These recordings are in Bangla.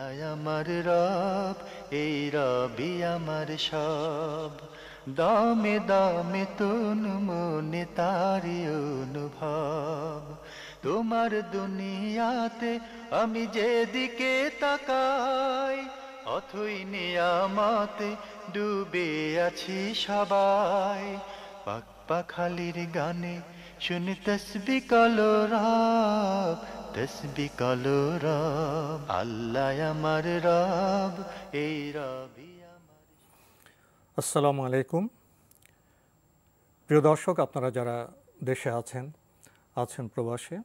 আল্লাহ আমার রব, এই রবি আমার সব। দামে দামে তুন মনে তারি অনুভব। তোমার দুনিয়াতে আমি যেদিকে তাকাই, অথই নিয়ামতে ডুবে আছি সবাই। পাক পাখালির গানে শুনি তসবি কলো রব, তসবি কলো রব। আল্লাহ আমার রব, এই রবি আমার। আসসালামু আলাইকুম। প্রিয় দর্শক, আপনারা যারা দেশে আছেন প্রবাসে,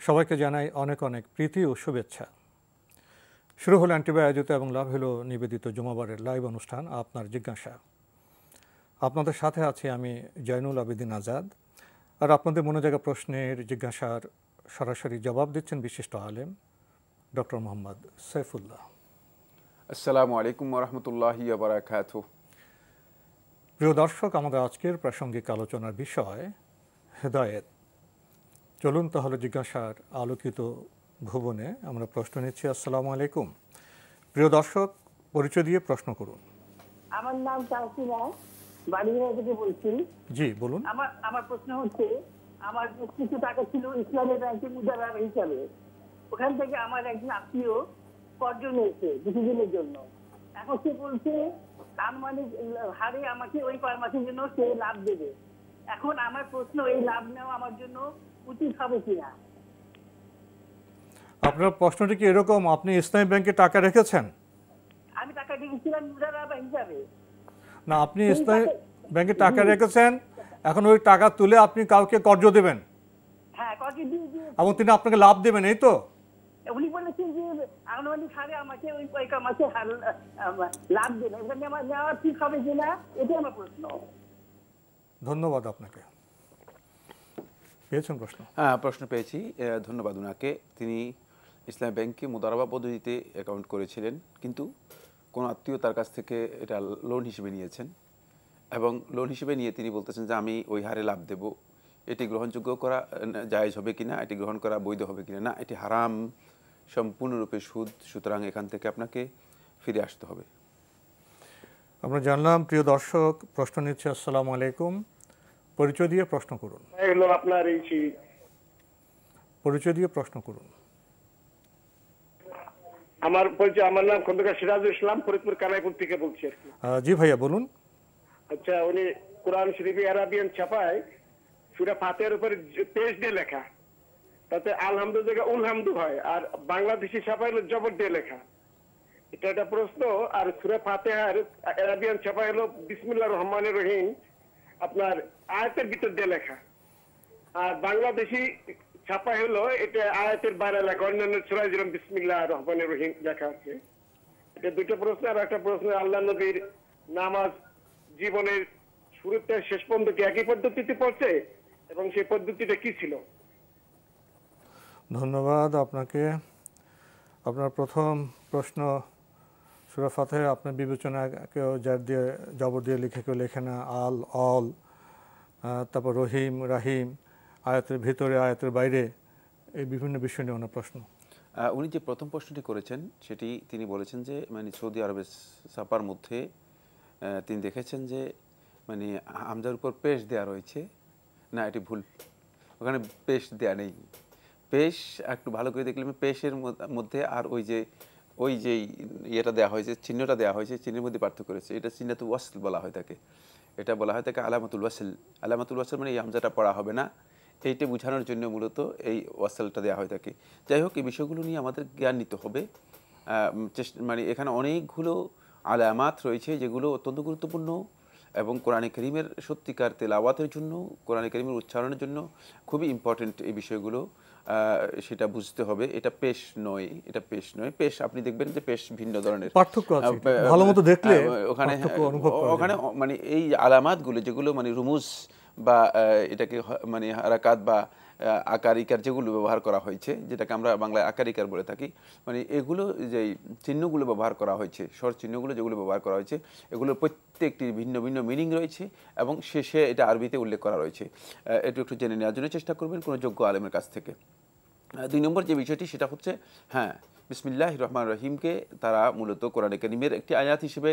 সবাইকে জানাই অনেক অনেক প্রীতি ও শুভেচ্ছা। শুরু হলো অ্যান্টিবাই আয়োজিত এবং লাভ হলো নিবেদিত জুমাবারের লাইভ অনুষ্ঠান আপনার জিজ্ঞাসা। আপনাদের সাথে আছি আমি জয়নুল আবেদিন আজাদ। আর আপনাদের মনে জাগা প্রশ্নের জিজ্ঞাসার সরাসরি জবাব দিচ্ছেন বিশিষ্ট আলেম ডক্টর মোহাম্মদ সাইফুল্লাহ। আসসালামু আলাইকুম ওরহমতুল্লাহি ওয়া বারাকাতুহু। প্রিয় দর্শক, আমাদের আজকের প্রাসঙ্গিক আলোচনার বিষয় হেদায়েত। চলুন তাহলে জিজ্ঞাসার আলোকিত ভুবনে আমরা প্রশ্ন নিচ্ছি। আসসালামু আলাইকুম। প্রিয় দর্শক, পরিচয় দিয়ে প্রশ্ন করুন। আমার নাম তাহসিনা, বাড়িঘর থেকে বলছি। জি বলুন। আমার প্রশ্ন হচ্ছে, আমার কিছু টাকা ছিল ইসলামী ব্যাংকে মুদারাব হিসাবে, ওখান থেকে আমার একজন আত্মীয় কর্জ নিয়েছে কিছুদিনের জন্য। এখন সে বলছে আনুমানিক হারে আমাকে ওই 5 মাসের জন্য সে লাভ দেবে। এখন আমার প্রশ্ন, এই লাভ নেওয়া আমার জন্য উচিত হবে কিনা? আপনার প্রশ্নটি কি এরকম, আপনি ইসলামী ব্যাংকে টাকা রেখেছেন? আমি টাকা রেখেছিলাম মুদারাব হিসাবে। না, আপনি ইসলামী ব্যাংকে টাকা রেখেছেন, এখন ওই টাকা তুলে আপনি কাউকে কর্জ দেবেন। হ্যাঁ, কর্জ দিয়ে এবং তিনি আপনাকে লাভ দেবেন, এই তো? উনি বলেছেন যে আনুমানিক হারে আমাকে ওই মাসে লাভ দেবে। এটা নেওয়া ঠিক হবে কিনা, এটাই আমার প্রশ্ন। ধন্যবাদ আপনাকে। পেয়েছেন প্রশ্ন? হ্যাঁ, প্রশ্ন পেয়েছি। ধন্যবাদ ওনাকে। তিনি ইসলামী ব্যাংকে মুদারাবা পদ্ধতিতে অ্যাকাউন্ট করেছিলেন, কিন্তু কোনো আত্মীয় তার কাছ থেকে এটা লোন হিসেবে নিয়েছেন এবং লোন হিসেবে নিয়ে তিনি বলতেছেন যে আমি ওই হারে লাভ দেব। এটি গ্রহণযোগ্য করা জায়েজ হবে কিনা, এটি গ্রহণ করা বৈধ হবে কিনা? না, এটি হারাম, সম্পূর্ণরূপে সুদ। সুতরাং এখান থেকে আপনাকে ফিরে আসতে হবে। আমরা জানলাম। প্রিয় দর্শক, প্রশ্ন নিচ্ছে। আসসালামু আলাইকুম। পরিচয় দিয়ে প্রশ্ন করুন। হলো আপনার এই পরিচয় দিয়ে প্রশ্ন করুন। আমার পরিচয়, আমার নাম খন্দকার সিরাজুল ইসলাম, ফরিদপুর কানাইপুর থেকে বলছি আর কি। জি ভাইয়া বলুন। আচ্ছা, উনি কোরআন শরীফে আরাবিয়ান ছাপায় সূরা ফাতিহার উপরে পেজ দিয়ে লেখা, তাতে আলহামদু জায়গায় উলহামদু হয়, আর বাংলাদেশি ছাপায় হলো জবর দিয়ে লেখা। এটা একটা প্রশ্ন। আর সূরা ফাতিহার আরাবিয়ান ছাপায় হলো বিসমিল্লাহির রহমানির রহিম আপনার আয়াতের ভিতর দিয়ে লেখা, আর বাংলাদেশি ছাপা হলো এটা আয়াতের বাইরে লেখা, অন্যান্য সূরায় যেরকম বিসমিল্লাহির রহমানির রহিম লেখা আছে। এটা দুটো প্রশ্ন। আর একটা প্রশ্ন, আল্লাহ নবীর নামাজ জীবনের শুরুতে শেষ পর্যন্ত কি একই পদ্ধতিতে পড়ছে এবং সেই পদ্ধতিটা কি ছিল? ধন্যবাদ আপনাকে। আপনার প্রথম প্রশ্ন, সূরা ফাতিহা আপনার বিবেচনায় কেউ যার দিয়ে জবর দিয়ে লিখে, কেউ লেখে না, আল অল, তারপর রহিম রাহিম, আয়াতের ভিতরে আয়াতের বাইরে, এই বিভিন্ন বিষয় নিয়ে ওনার প্রশ্ন। উনি যে প্রথম প্রশ্নটি করেছেন সেটি তিনি বলেছেন যে মানে সৌদি আরবের ছাপার মধ্যে তিনি দেখেছেন যে মানে হামজার উপর পেশ দেওয়া রয়েছে। না, এটি ভুল, ওখানে পেশ দেওয়া নেই। পেশ একটু ভালো করে দেখলে পেশের মধ্যে আর ওই যে ইয়েটা দেওয়া হয়েছে, চিহ্নটা দেওয়া হয়েছে, চিহ্নের মধ্যে পার্থক্য রয়েছে। এটা চিহ্নাতুল ওয়াসল বলা হয় থাকে, এটা বলা হয় থাকে আলামাতুল ওয়াসল। আলামাতুল ওয়াসল মানে এই হামজাটা পড়া হবে না, এইটা বোঝানোর জন্য মূলত এই ওয়াসলটা দেওয়া হয়ে থাকে। যাই হোক, এই বিষয়গুলো নিয়ে আমাদের জ্ঞান নিতে হবে। মানে এখানে অনেকগুলো আলামাত রয়েছে যেগুলো অত্যন্ত গুরুত্বপূর্ণ এবং কোরআনে কারীমের সত্যিকার তেলাওয়াতের জন্য, কোরআনে কারীমের উচ্চারণের জন্য খুবই ইম্পর্টেন্ট এই বিষয়গুলো। সেটা বুঝতে হবে। এটা পেশ নয়, এটা পেশ নয়। পেশ আপনি দেখবেন যে পেশ ভিন্ন ধরনের পার্থক্য আছে, ভালোমতো দেখলে ওখানে মানে এই আলামাতগুলো যেগুলো মানে রুমুজ বা এটাকে মানে হারাকাত বা আকার ইকার যেগুলো ব্যবহার করা হয়েছে, যেটাকে আমরা বাংলায় আকার ইকার বলে থাকি, মানে এগুলো যে চিহ্নগুলো ব্যবহার করা হয়েছে, স্বর চিহ্নগুলো যেগুলো ব্যবহার করা হয়েছে, এগুলোর প্রত্যেকটি ভিন্ন ভিন্ন মিনিং রয়েছে এবং শেষে এটা আরবিতে উল্লেখ করা রয়েছে। একটু জেনে নেওয়ার জন্য চেষ্টা করবেন কোনো যোগ্য আলেমের কাছ থেকে। দুই নম্বর যে বিষয়টি সেটা হচ্ছে হ্যাঁ বিসমিল্লাহির রহমানির রহিমকে তারা মূলত কোরআনে কারীমের একটি আয়াত হিসেবে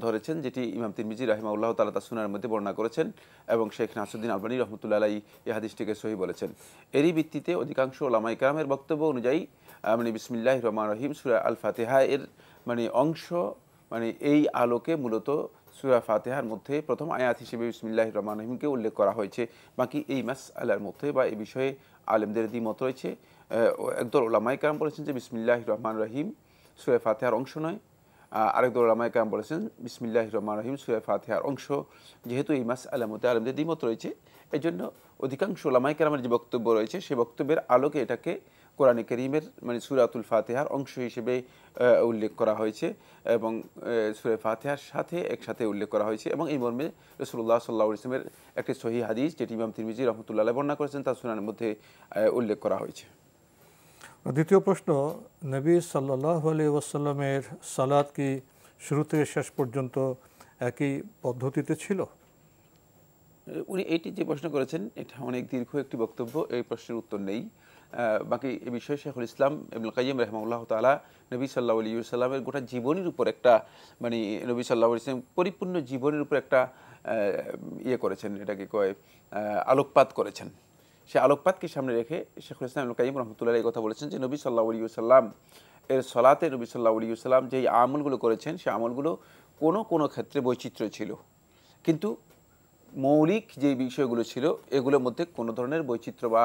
ধরেছেন, যেটি ইমাম তিরমিজি রাহিমাহুল্লাহ তাআলা তার সুনানের মধ্যে বর্ণনা করেছেন এবং শেখ নাসিরুদ্দিন আলবানী রহমতুল্লাহ আলাইহি এই হাদিসটিকে সহিহ বলেছেন। এরই ভিত্তিতে অধিকাংশ ওলামায়ে কেরামের বক্তব্য অনুযায়ী মানে বিসমিল্লাহির রহমানির রহিম সূরা আল ফাতিহা এর মানে অংশ, মানে এই আলোকে মূলত সূরা ফাতিহার মধ্যে প্রথম আয়াত হিসেবে বিসমিল্লাহির রহমানির রহিমকে উল্লেখ করা হয়েছে। বাকি এই মাসআলার মধ্যে বা এই বিষয়ে আলেমদের দ্বিমত রয়েছে। একদল ওলামায়ে কেরাম বলেছেন যে বিসমিল্লাহির রহমানির রহিম সূরা ফাতিহার অংশ নয়, আরেকদল ওলামায়ে কেরাম বলেছেন বিসমিল্লাহির রহমানির রহিম সূরা ফাতিহার অংশ। যেহেতু এই মাসআলার মধ্যে আলেমদের দ্বিমত রয়েছে, এই জন্য অধিকাংশ ওলামায়ে কেরামের যে বক্তব্য রয়েছে সেই বক্তব্যের আলোকে এটাকে কোরআনে কারীমের মানে সূরাতুল ফাতিহার অংশ হিসেবে উল্লেখ করা হয়েছে এবং সূরা ফাতিহার সাথে একসাথে উল্লেখ করা হয়েছে। এবং এই মর্মে রাসূলুল্লাহ সাল্লাল্লাহু আলাইহি ওয়াসাল্লামের একটি সহিহ হাদিস, যেটি ইমাম তিরমিজি রহমতুল্লাহ আলাইহি বর্ণনা করেছেন, তার সুনানের মধ্যে উল্লেখ করা হয়েছে। দ্বিতীয় প্রশ্ন, নবী সাল্লাল্লাহু আলাইহি ওয়াসাল্লামের সালাত কি শুরু থেকে শেষ পর্যন্ত একই পদ্ধতিতে ছিল? উনি এইটি যে প্রশ্ন করেছেন এটা অনেক দীর্ঘ একটি বক্তব্য, এই প্রশ্নের উত্তর নেই। বাকি এ বিষয়ে শেখুল ইসলাম ইবনুল কাইয়্যিম রাহিমাহুল্লাহ তাআলা নবী সাল্লাল্লাহু আলাইহি ওয়াসাল্লামের গোটা জীবনের উপর একটা মানে নবী সাল্লাল্লাহু আলাইহি ওয়াসাল্লাম পরিপূর্ণ জীবনের উপর একটা করেছেন, এটাকে কয় আলোকপাত করেছেন। সে আলোকপাতকে সামনে রেখে শেখুল ইসলাম ইবনুল কাইয়্যিম রাহমাতুল্লাহ আলাইহি কথা বলেছেন যে নবী সাল্লাল্লাহু আলাইহি ওয়াসাল্লাম এর সলাতে নবী সাল্লাল্লাহু আলাইহি ওয়াসাল্লাম যেই আমলগুলো করেছেন সেই আমলগুলো কোনো ক্ষেত্রে বৈচিত্র্য ছিল, কিন্তু মৌলিক যে বিষয়গুলো ছিল এগুলোর মধ্যে কোনো ধরনের বৈচিত্র্য বা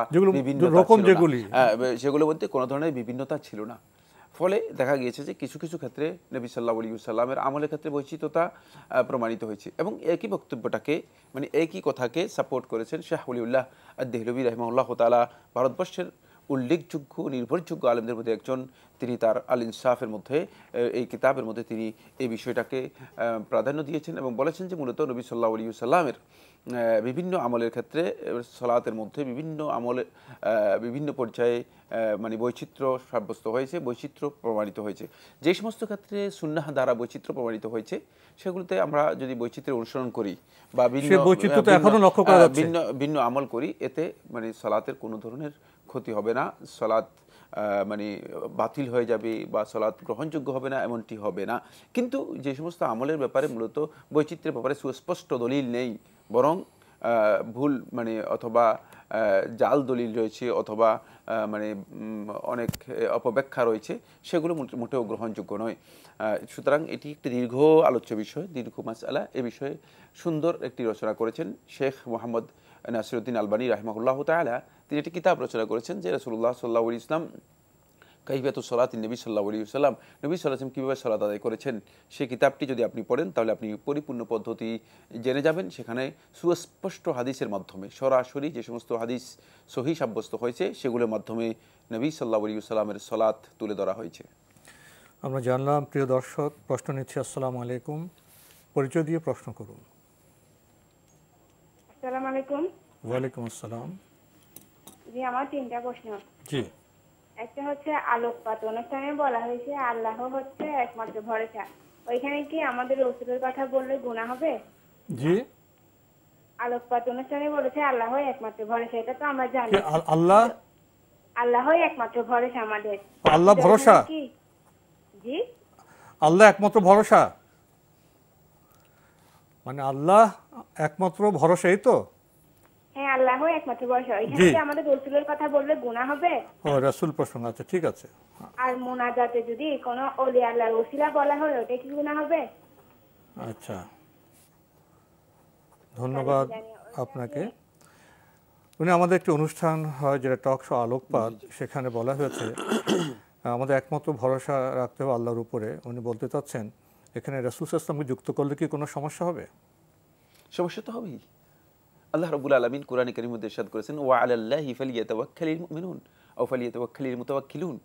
সেগুলোর মধ্যে কোনো ধরনের বিভিন্নতা ছিল না। ফলে দেখা গিয়েছে যে কিছু কিছু ক্ষেত্রে নবী সাল্লাল্লাহু আলাইহি ওয়াসাল্লামের আমলের ক্ষেত্রে বৈচিত্রতা প্রমাণিত হয়েছে এবং একই বক্তব্যটাকে মানে একই কথাকে সাপোর্ট করেছেন শাহ ওলিউল্লাহ আদ-দেহলভী রাহিমাহুল্লাহ তাআলা, ভারতবর্ষের উল্লেখযোগ্য নির্ভরযোগ্য আলেমদের মধ্যে একজন। তিনি তার আল ইনসাফের মধ্যে এই কিতাবের মধ্যে তিনি এই বিষয়টাকে প্রাধান্য দিয়েছেন এবং বলেছেন যে মূলত নবী সাল্লাল্লাহু আলাইহি ওয়াসাল্লামের বিভিন্ন আমলের ক্ষেত্রে সালাতের মধ্যে বিভিন্ন আমলে বিভিন্ন পর্যায়ে মানে বৈচিত্র্য সাব্যস্ত হয়েছে, বৈচিত্র্য প্রমাণিত হয়েছে। যে সমস্ত ক্ষেত্রে সুন্নাহ দ্বারা বৈচিত্র্য প্রমাণিত হয়েছে সেগুলোতে আমরা যদি বৈচিত্র্য অনুসরণ করি বা ভিন্ন আমল করি, এতে মানে সালাতের কোনো ধরনের ক্ষতি হবে না, সালাত মানে বাতিল হয়ে যাবে বা সালাত গ্রহণযোগ্য হবে না এমনটি হবে না। কিন্তু যে সমস্ত আমলের ব্যাপারে মূলত বৈচিত্র্যের ব্যাপারে সুস্পষ্ট দলিল নেই, বরং ভুল মানে অথবা জাল দলিল রয়েছে অথবা মানে অনেক অপব্যাখ্যা রয়েছে, সেগুলো মোটেও গ্রহণযোগ্য নয়। সুতরাং এটি একটি দীর্ঘ আলোচ্য বিষয়, দীর্ঘ মাসআলা। এ বিষয়ে সুন্দর একটি রচনা করেছেন শেখ মোহাম্মদ নাসিরুদ্দিন আলবানী রাহিমাহুল্লাহ তাআলা। তিনি একটি কিতাব রচনা করেছেন যে রাসূলুল্লাহ সাল্লাল্লাহু আলাইহি ওয়াসাল্লাম কাইফিয়াতুস সালাতিন নবী সাল্লাল্লাহু আলাইহি ওয়াসাল্লাম, নবী সাল্লাল্লাহু আলাইহি ওয়াসাল্লাম কীভাবে সালাত আদায় করেছেন সেই কিতাবটি যদি আপনি পড়েন তাহলে আপনি পরিপূর্ণ পদ্ধতি জেনে যাবেন। সেখানে সুস্পষ্ট হাদিসের মাধ্যমে সরাসরি যে সমস্ত হাদিস সহিহ সাব্যস্ত হয়েছে সেগুলোর মাধ্যমে নবী সাল্লাল্লাহু আলাইহি ওয়াসাল্লামের সালাত তুলে ধরা হয়েছে। আমরা জানলাম। প্রিয় দর্শক, প্রশ্ন নিচ্ছি। আসসালামু আলাইকুম, পরিচয় দিয়ে প্রশ্ন করুন। আসসালামু আলাইকুম। ওয়ালাইকুম আসসালাম। জি, আমার তিনটা প্রশ্ন। জি। একটা হচ্ছে আলোকপাত অনুষ্ঠানে বলা হয়েছে আল্লাহ হচ্ছে একমাত্র ভরসা, ওইখানে কি আমাদের রাসূলের কথা বললে গুনাহ হবে? জি, আলোকপাত অনুষ্ঠানে বলেছে আল্লাহ একমাত্র ভরসা, এটা তো আমরা জানি। আল্লাহ একমাত্র ভরসা আমাদের। আল্লাহ ভরসা? জি, আল্লাহ একমাত্র ভরসা মানে আল্লাহ একমাত্র ভরসা, এই তো? হ্যাঁ, আল্লাহ একমাত্র ভরসা, ওইখানে কি আমাদের রাসূলের কথা বললে গুনাহ হবে? ও, রাসূল প্রসঙ্গ, আচ্ছা ঠিক আছে। আর মুনাজাতে যদি কোনো ওলি আল্লাহর ওসিলা বলা হয় ওটা কি গুনাহ হবে? আচ্ছা, ধন্যবাদ আপনাকে। উনি আমাদের একটি অনুষ্ঠান হয় যেটা টক শো আলোকপাত, সেখানে বলা হয়েছে আমাদের একমাত্র ভরসা রাখতে হবে আল্লাহর উপরে। উনি বলতে চাচ্ছেন এখানে রাসূল সাল্লাল্লাহু আলাইহি ওয়াসাল্লামকে যুক্ত করলে কি কোনো সমস্যা হবে? সমস্যা তো হবেই। আল্লাহ রাব্বুল আলামিন কোরআনে কারীমের মধ্যে ইরশাদ করেছেন, ওয়া আলাল্লাহি ফালিয়াতাওয়াক্কালিল মুমিনুন আও ফালিয়াতাওয়াক্কালিল মুতাওয়াক্কিলুন,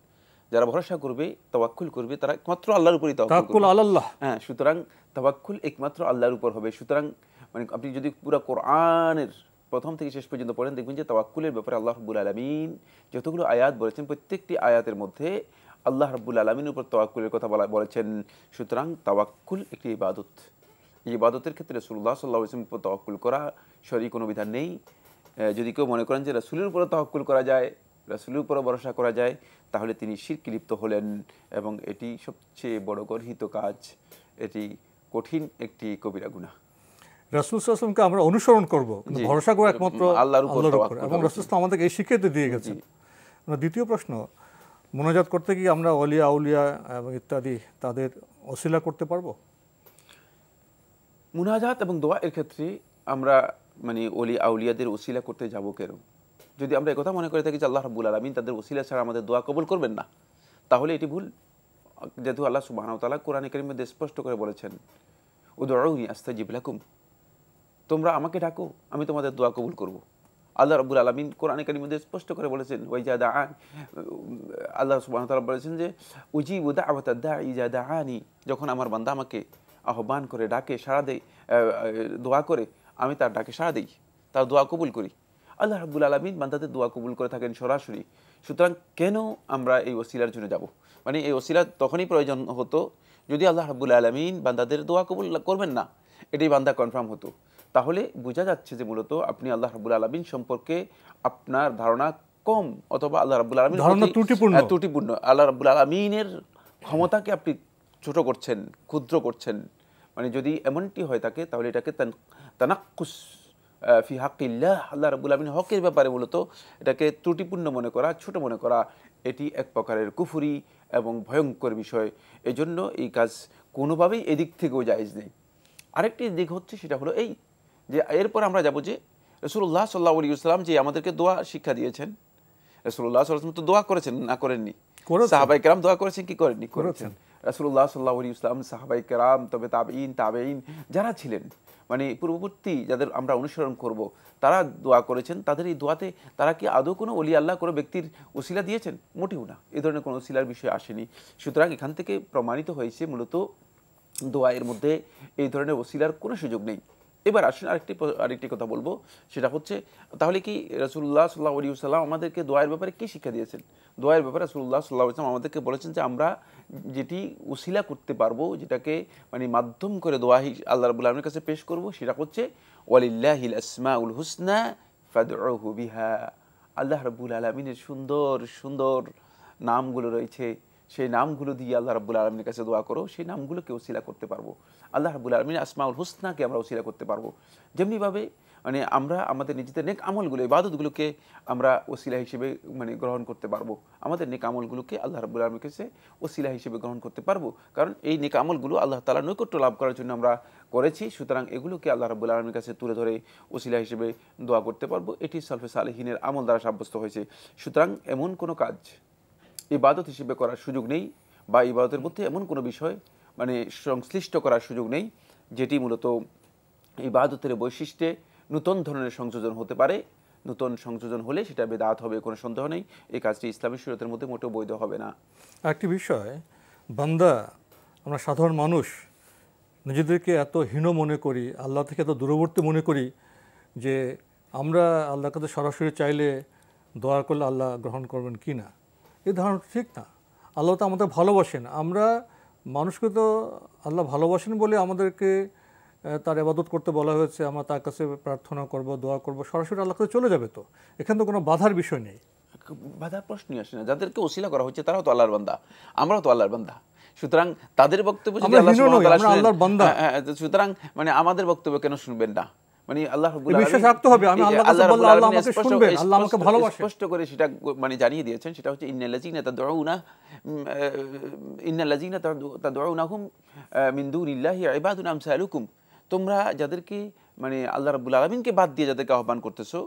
যারা ভরসা করবে তাওয়াক্কুল করবে তারা একমাত্র আল্লাহর উপরই তাওয়াক্কুল আলাল্লাহ। হ্যাঁ, সুতরাং তাওয়াক্কুল একমাত্র আল্লাহর উপর হবে। সুতরাং মানে আপনি যদি পুরো কোরআনের প্রথম থেকে শেষ পর্যন্ত পড়েন দেখবেন যে তাওয়াক্কুলের ব্যাপারে আল্লাহ রাব্বুল আলামিন যতগুলো আয়াত বলেছেন প্রত্যেকটি আয়াতের মধ্যে আল্লাহ রাব্বুল আলামিনের উপর তাওয়াক্কুলের কথা বলেছেন। সুতরাং তাওয়াক্কুল একটি ইবাদত। এই ইবাদতের ক্ষেত্রে রাসূলুল্লাহ সাল্লাল্লাহু আলাইহি ওয়াসাল্লামের উপর তাওয়াক্কুল করা শরঈ কোনো বিধান নেই। যদি কেউ মনে করেন যে রাসূলের উপর তাওয়াক্কুল করা যায়, রাসূলের উপর ভরসা করা যায় তাহলে তিনি শিরকে লিপ্ত হলেন এবং এটি সবচেয়ে বড় গর্হিত কাজ, এটি কঠিন একটি কবিরা গুনাহ। রাসূল সাল্লাল্লাহু আলাইহি ওয়াসাল্লামকে আমরা অনুসরণ করব, কিন্তু ভরসা করব একমাত্র আল্লাহর উপর, এবং রাসূল সাল্লাল্লাহু আমাদেরকে এই শিক্ষা দিয়ে গেছেন। দ্বিতীয় প্রশ্ন, মুনাজাত করতে গিয়ে আমরা ওলিয়া আউলিয়া এবং ইত্যাদি তাদের ওসিলা করতে পারবো? মুনাজাত এবং দোয়া এর ক্ষেত্রে আমরা মানে ওলি আউলিয়াদের ওসিলা করতে যাব কেন? যদি আমরা একথা মনে করে থাকি যে আল্লাহ রাব্বুল আলামিন তাদের ওসিলা ছাড়া আমাদের দোয়া কবুল করবেন না, তাহলে এটি ভুল। যেহেতু আল্লাহ সুবহানাহু ওয়া তাআলা কোরআনে কারীমের মধ্যে স্পষ্ট করে বলেছেন, উদউনি আস্তাজিব লাকুম, তোমরা আমাকে ডাকো আমি তোমাদের দোয়া কবুল করব। আল্লাহ রাব্বুল আলামিন কোরআনে কারীমের মধ্যে স্পষ্ট করে বলেছেন, ওয়াইজা দাআন, আল্লাহ সুবহানাহু ওয়া তাআলা বলেছেন যে উজিবু দাওয়াতাদ দাঈ ইজা দাআনি, যখন আমার বান্দা আমাকে আহ্বান করে ডাকে, সাড়া দেয়, দোয়া করে, আমি তার ডাকে সাড়া দিই, তার দোয়া কবুল করি। আল্লাহ রাব্বুল আলামিন বান্দাদের দোয়া কবুল করে থাকেন সরাসরি। সুতরাং কেন আমরা এই ওসিলার জন্য যাব? মানে এই ওসিলা তখনই প্রয়োজন হতো যদি আল্লাহ রাব্বুল আলামিন বান্দাদের দোয়া কবুল করবেন না, এটাই বান্দা কনফার্ম হতো। তাহলে বোঝা যাচ্ছে যে মূলত আপনি আল্লাহ রাব্বুল আলামিন সম্পর্কে আপনার ধারণা কম, অথবা আল্লাহ রাব্বুল আলামিন ত্রুটিপূর্ণ। আল্লাহ রাব্বুল আলামিনের ক্ষমতাকে আপনি ছোট করছেন, ক্ষুদ্র করছেন। মানে যদি এমনটি হয়ে থাকে তাহলে এটাকে তানাক্কুস ফি হাক্কিল্লাহ, আল্লাহ রাব্বুল আলামিনের হকের ব্যাপারে মূলত এটাকে ত্রুটিপূর্ণ মনে করা, ছোট মনে করা, এটি এক প্রকারের কুফরি এবং ভয়ঙ্কর বিষয়। এজন্য এই কাজ কোনোভাবেই এদিক থেকেও জায়েজ নেই। আরেকটি দিক হচ্ছে, সেটা হলো এই যে এরপর আমরা যাব যে রাসূলুল্লাহ সাল্লাল্লাহু আলাইহি ওয়াসাল্লাম যে আমাদেরকে দোয়া শিক্ষা দিয়েছেন, রাসূলুল্লাহ সাল্লাল্লাহু আলাইহি ওয়াসাল্লাম তো দোয়া করেছেন, না করেননি? সাহাবায়ে কেরাম দোয়া করেছেন কি করেননি? করেছেন। রাসূলুল্লাহ সাল্লাল্লাহু আলাইহি ওয়াসাল্লাম, সাহাবায়ে কেরাম, তবে তাবেঈন যারা ছিলেন, মানে পূর্ববর্তী যাদের আমরা অনুসরণ করব, তারা দোয়া করেছেন। তাদের এই দোয়াতে তারা কি আদৌ কোনো ওলি আল্লাহ কোনো ব্যক্তির ওসিলা দিয়েছেন? মোটেও না, এই ধরনের কোনো ওসিলার বিষয় আসেনি। সুতরাং এখান থেকে প্রমাণিত হয়েছে মূলত দোয়ায়ের মধ্যে এই ধরনের ওসিলার কোনো সুযোগ নেই। এবার আসুন আরেকটি কথা বলবো, সেটা হচ্ছে তাহলে কি রাসূলুল্লাহ সাল্লাল্লাহু আলাইহি ওয়াসাল্লাম আমাদেরকে দোয়ার ব্যাপারে কি শিক্ষা দিয়েছেন? দোয়ার ব্যাপারে রাসূলুল্লাহ সাল্লাল্লাহু আলাইহি ওয়াসাল্লাম আমাদেরকে বলেছেন যে আমরা যেটি ওসিলা করতে পারবো, যেটাকে মানে মাধ্যম করে দোয়া আল্লাহ রাব্বুল আলামিনের কাছে পেশ করব, সেটা হচ্ছে ওয়ালিল্লাহিল আসমাউল হুসনা ফাদউহু বিহা। আল্লাহ রাব্বুল আলামিনের সুন্দর সুন্দর নামগুলো রয়েছে, সেই নামগুলো দিয়ে আল্লাহ রাব্বুল আলামিনের কাছে দোয়া করো, সেই নামগুলোকে ওসিলা করতে পারবো। আল্লাহ রাব্বুল আলামিনের আসমাউল হুসনাকে আমরা ওসিলা করতে পারবো। যেমনিভাবে মানে আমরা আমাদের নিজেদের নেক আমলগুলো, ইবাদতগুলোকে আমরা ওসিলা হিসেবে মানে গ্রহণ করতে পারবো। আমাদের নেক আমলগুলোকে আল্লাহ রাব্বুল আলামিনের কাছে ওসিলা হিসেবে গ্রহণ করতে পারবো, কারণ এই নেক আমলগুলো আল্লাহ তাআলার নৈকট্য লাভ করার জন্য আমরা করেছি। সুতরাং এগুলোকে আল্লাহ রাব্বুল আলামিনের কাছে তুলে ধরে ওসিলা হিসেবে দোয়া করতে পারবো। এটি সালফে সালেহিনের আমল দ্বারা সাব্যস্ত হয়েছে। সুতরাং এমন কোনো কাজ ইবাদত হিসেবে করার সুযোগ নেই, বা ইবাদতের মধ্যে এমন কোনো বিষয় মানে সংশ্লিষ্ট করার সুযোগ নেই যেটি মূলত ইবাদতের বৈশিষ্ট্যে নতুন ধরনের সংযোজন হতে পারে। নতুন সংযোজন হলে সেটা বেদাত হবে, কোনো সন্দেহ নেই। এই কাজটি ইসলামী শরীয়তের মধ্যে মোটেও বৈধ হবে না। একটি বিষয়, বান্দা, আমরা সাধারণ মানুষ নিজেদেরকে এত হীন মনে করি, আল্লাহ থেকে এত দূরবর্তী মনে করি যে আমরা আল্লাহর কাছে সরাসরি চাইলে দোয়া করলে আল্লাহ গ্রহণ করবেন কি না, এই ধারণা ঠিক না। আল্লাহ তো আমাদের ভালোবাসেন, আমরা মানুষকে তো আল্লাহ ভালোবাসেন বলে আমাদেরকে তার ইবাদত করতে বলা হয়েছে, আমরা তার কাছে প্রার্থনা করব, দোয়া করব, সরাসরি আল্লাহর কাছে চলে যাবে। তো এখানে তো কোনো বাধার বিষয় নেই, বাধার প্রশ্নই আসে না। যাদেরকে ওসিলা করা হচ্ছে তারাও তো আল্লাহর বান্দা, আমরাও তো আল্লাহর বান্দা। সুতরাং তাদের বক্তব্য যদি আল্লাহ সুবহানাহু ওয়া তাআলা আল্লাহর বান্দা, সুতরাং মানে আমাদের বক্তব্য কেন শুনবেন না? মানে আল্লাহ রাব্বুল আলামিন বিশ্বাস রাখতে হবে, আমি আল্লাহর কাছে বললে আল্লাহ আমাকে শুনবেন, আল্লাহ আমাকে ভালোবাসেন। স্পষ্ট করে সেটা মানে জানিয়ে দিয়েছেন, সেটা হচ্ছে ইন্নাল্লাযীনা তাদউনাহুম মিন দুনিল্লাহি ইবাদুন আমসালুকুম। তোমরা যাদেরকে মানে আল্লাহ রাব্বুল আলামিনকে বাদ দিয়ে যাদেরকে আহ্বান করতেছো,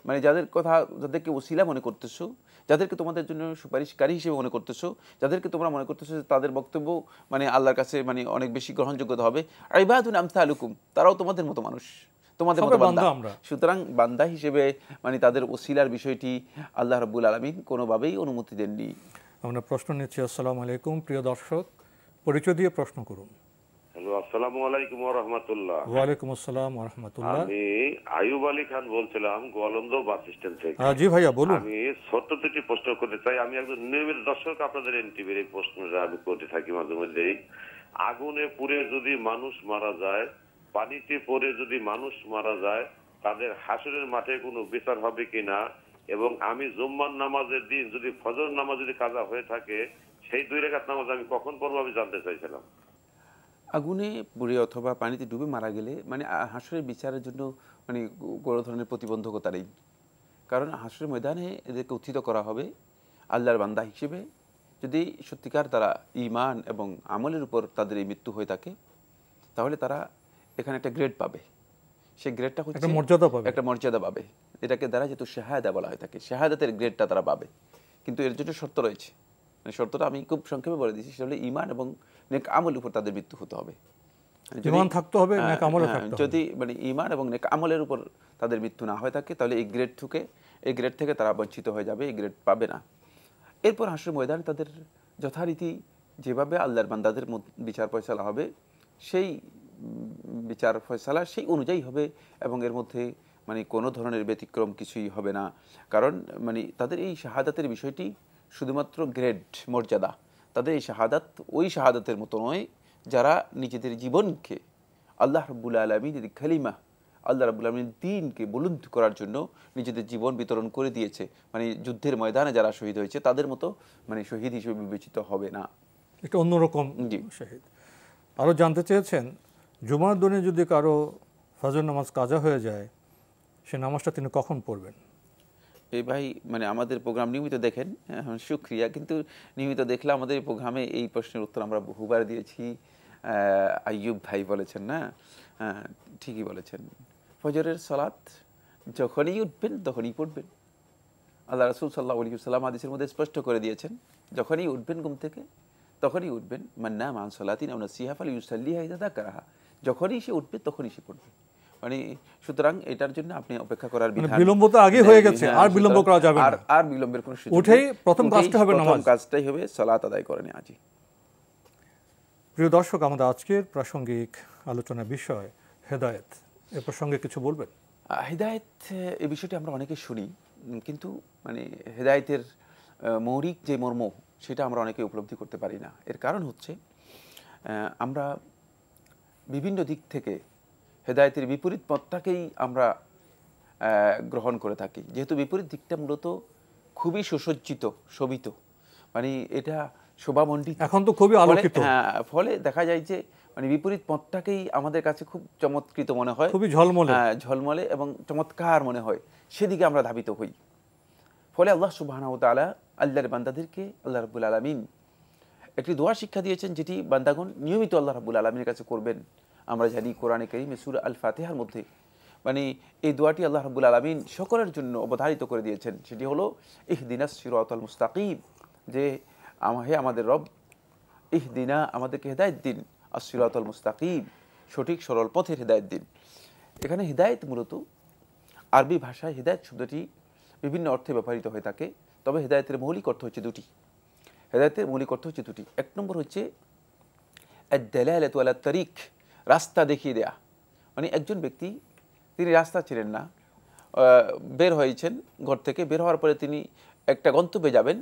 মানে যাদের কথা, যাদেরকে ওসিলা মনে করতেছো, যাদেরকে তোমাদের জন্য সুপারিশকারী হিসেবে মনে করতেছো, যাদেরকে তোমরা মনে করতেছো তাদের বক্তব্য মানে আল্লাহর কাছে মানে অনেক বেশি গ্রহণযোগ্যতা হবে, ইবাদুন আমসালুকুম, তারাও তোমাদের মতো মানুষ, তোমাদের মতো বান্দা। সুতরাং বান্দা হিসেবে মানে তাদের ওসিলার বিষয়টি আল্লাহ রাব্বুল আলামিন কোনোভাবেই অনুমতি দেননি। আমরা প্রশ্ন নিচ্ছি। আসসালামু আলাইকুম, প্রিয় দর্শক, পরিচয় দিয়ে প্রশ্ন করুন। হ্যালো, আসসালামু আলাইকুম ওয়া রাহমাতুল্লাহ। ওয়া আলাইকুম আসসালাম ওয়া রাহমাতুল্লাহ। আমি আইয়ুব আলী খান বলছিলাম গোয়ালন্দ বাস স্ট্যান্ড থেকে। জি ভাইয়া বলুন। আমি ছোট্ট দুটি প্রশ্ন করতে চাই। আমি একজন নিয়মিত দর্শক আপনাদের এনটিভির, এই প্রশ্নটা আমি করতে থাকি মাঝে মধ্যেই। আগুনে পুড়ে যদি মানুষ মারা যায়, পানিতে পড়ে যদি মানুষ মারা যায়, তাদের হাসরের মাঠে কোনো বিচার হবে কিনা, এবং আমি জুম্মার নামাজের দিন যদি ফজর নামাজ যদি কাজা হয়ে থাকে সেই 2 রাকাত নামাজ আমি কখন পড়বো আমি জানতে চাইছিলাম। আগুনে পুড়ে অথবা পানিতে ডুবে মারা গেলে মানে হাসরের বিচারের জন্য মানে কোনো ধরনের প্রতিবন্ধকতা নেই, কারণ হাসরের ময়দানে এদেরকে উত্থিত করা হবে আল্লাহর বান্দা হিসেবে। যদি সত্যিকার তারা ঈমান এবং আমলের উপর তাদের এই মৃত্যু হয়ে থাকে তাহলে তারা এখানে একটা গ্রেড পাবে। সেই গ্রেডটা হচ্ছে একটা মর্যাদা পাবে, এটাকে দ্বারা যেহেতু শাহাদা বলা হয়ে থাকে, শাহাদাতের গ্রেডটা তারা পাবে। কিন্তু এর জন্য শর্ত রয়েছে, মানে শর্তটা আমি খুব সংক্ষেপে বলে দিচ্ছি, সেটা হলো ঈমান এবং নেক আমলের উপর তাদের মৃত্যু হতে হবে। ঈমান থাকতে হবে, নেক আমলও থাকতে হবে। যদি মানে ঈমান এবং নেক আমলের উপর তাদের মৃত্যু না হয়ে থাকে তাহলে এই গ্রেড থেকে তারা বঞ্চিত হয়ে যাবে, এই গ্রেড পাবে না। এরপর হাসরের ময়দানে তাদের যথারীতি যেভাবে আল্লাহর বান্দাদের বিচার ফয়সালা হবে সেই বিচার ফয়সালা সেই অনুযায়ী হবে এবং এর মধ্যে মানে কোনো ধরনের ব্যতিক্রম কিছুই হবে না। কারণ মানে তাদের এই শাহাদাতের বিষয়টি শুধুমাত্র গ্রেড মর্যাদা, তাদের এই শাহাদাত ওই শাহাদাতের মতো নয় যারা নিজেদের জীবনকে আল্লাহ রাব্বুল আলামিনের কালিমা, আল্লাহ রাব্বুল আলামিনের দ্বীনকে বুলন্দ করার জন্য নিজেদের জীবন বিতরণ করে দিয়েছে, মানে যুদ্ধের ময়দানে যারা শহীদ হয়েছে তাদের মতো মানে শহীদ হিসেবে বিবেচিত হবে না, এটা অন্যরকম শহীদ। আরও জানতে চেয়েছেন, জুমার দিনে যদি কারো ফজর নামাজ কাজা হয়ে যায় সে নামাজটা তিনি কখন পড়বেন? এই ভাই মানে আমাদের প্রোগ্রাম নিয়মিত দেখেন, শুক্রিয়া, কিন্তু নিয়মিত দেখলে আমাদের এই প্রোগ্রামে এই প্রশ্নের উত্তর আমরা বহুবার দিয়েছি। আইয়ুব ভাই বলেছেন না, ঠিকই বলেছেন, ফজরের সালাত যখনই উঠবেন তখনই পড়বেন। আল্লাহ রাসূল সাল্লাল্লাহু আলাইহি ওয়াসাল্লাম হাদিসের মধ্যে স্পষ্ট করে দিয়েছেন, যখনই উঠবেন ঘুম থেকে তখনই উঠবেন। মান নামা আন সালাতিন আও নাসিহা ফালিউসাল্লিহা ইযা যাকারাহা, যখনই সে উঠবে তখনই সে পড়বে। মানে সুতরাং এটার জন্য আপনি অপেক্ষা করার বিধান, বিলম্ব তো আগে হয়ে গেছে, আর বিলম্ব করা যাবে না, আর বিলম্বের কোনো সুযোগ নেই। উঠেই প্রথম কাজটা হবে নামাজ, প্রথম কাজটাই হবে সালাত আদায় করে নেওয়া। জি প্রিয় দর্শক, আমাদের আজকের প্রাসঙ্গিক আলোচনার বিষয় হেদায়েত, এ প্রসঙ্গে কিছু বলবেন? হেদায়েত এই বিষয়টি আমরা অনেকে শুনি, কিন্তু মানে হেদায়েতের মৌলিক যে মর্ম সেটা আমরা অনেকে উপলব্ধি করতে পারি না। এর কারণ হচ্ছে আমরা বিভিন্ন দিক থেকে হেদায়েতের বিপরীত পথটাকেই আমরা গ্রহণ করে থাকি, যেহেতু বিপরীত দিকটা মূলত খুবই সুসজ্জিত, শোভিত, মানে এটা শোভামণ্ডিত, এখন তো খুবই আলোকিত। ফলে দেখা যায় যে মানে বিপরীত পথটাকেই আমাদের কাছে খুব চমৎকৃত মনে হয়, খুবই ঝলমলে এবং চমৎকার মনে হয়, সেদিকে আমরা ধাবিত হই। ফলে আল্লাহ সুবহানাহু ওয়া তাআলা আল্লাহর বান্দাদেরকে আল্লাহ রাব্বুল আলামিন একটি দোয়া শিক্ষা দিয়েছেন, যেটি বান্দাগণ নিয়মিত আল্লাহ রাব্বুল আলামিনের কাছে করবেন। আমরা জানি কোরআনে কারীমে সূরা আল ফাতিহার মধ্যে মানে এই দোয়াটি আল্লাহ রাব্বুল আলামিন সকলের জন্য অবধারিত করে দিয়েছেন, সেটি হলো ইহদিনাস সিরাতাল মুস্তাকিম, যে হে আমাদের রব, ইহদিনা, আমাদেরকে হেদায়েত দিন, আস-সিরাতাল মুস্তাকিম, সঠিক সরল পথের হেদায়েত দিন। এখানে হেদায়েত মূলত আরবি ভাষায় হেদায়েত শব্দটি বিভিন্ন অর্থে ব্যবহৃত হয়ে থাকে, তবে হেদায়েতের মৌলিক অর্থ হচ্ছে দুটি। হেদায়েতের মৌলিক অর্থ হচ্ছে দুটি। এক নম্বর হচ্ছে আদ-দালালাতু আলা তারিক, রাস্তা দেখিয়ে দেয়া। মানে একজন ব্যক্তি তিনি রাস্তা চিনেন না, বের হয়েছেন ঘর থেকে, বের হওয়ার পরে তিনি একটা গন্তব্যে যাবেন,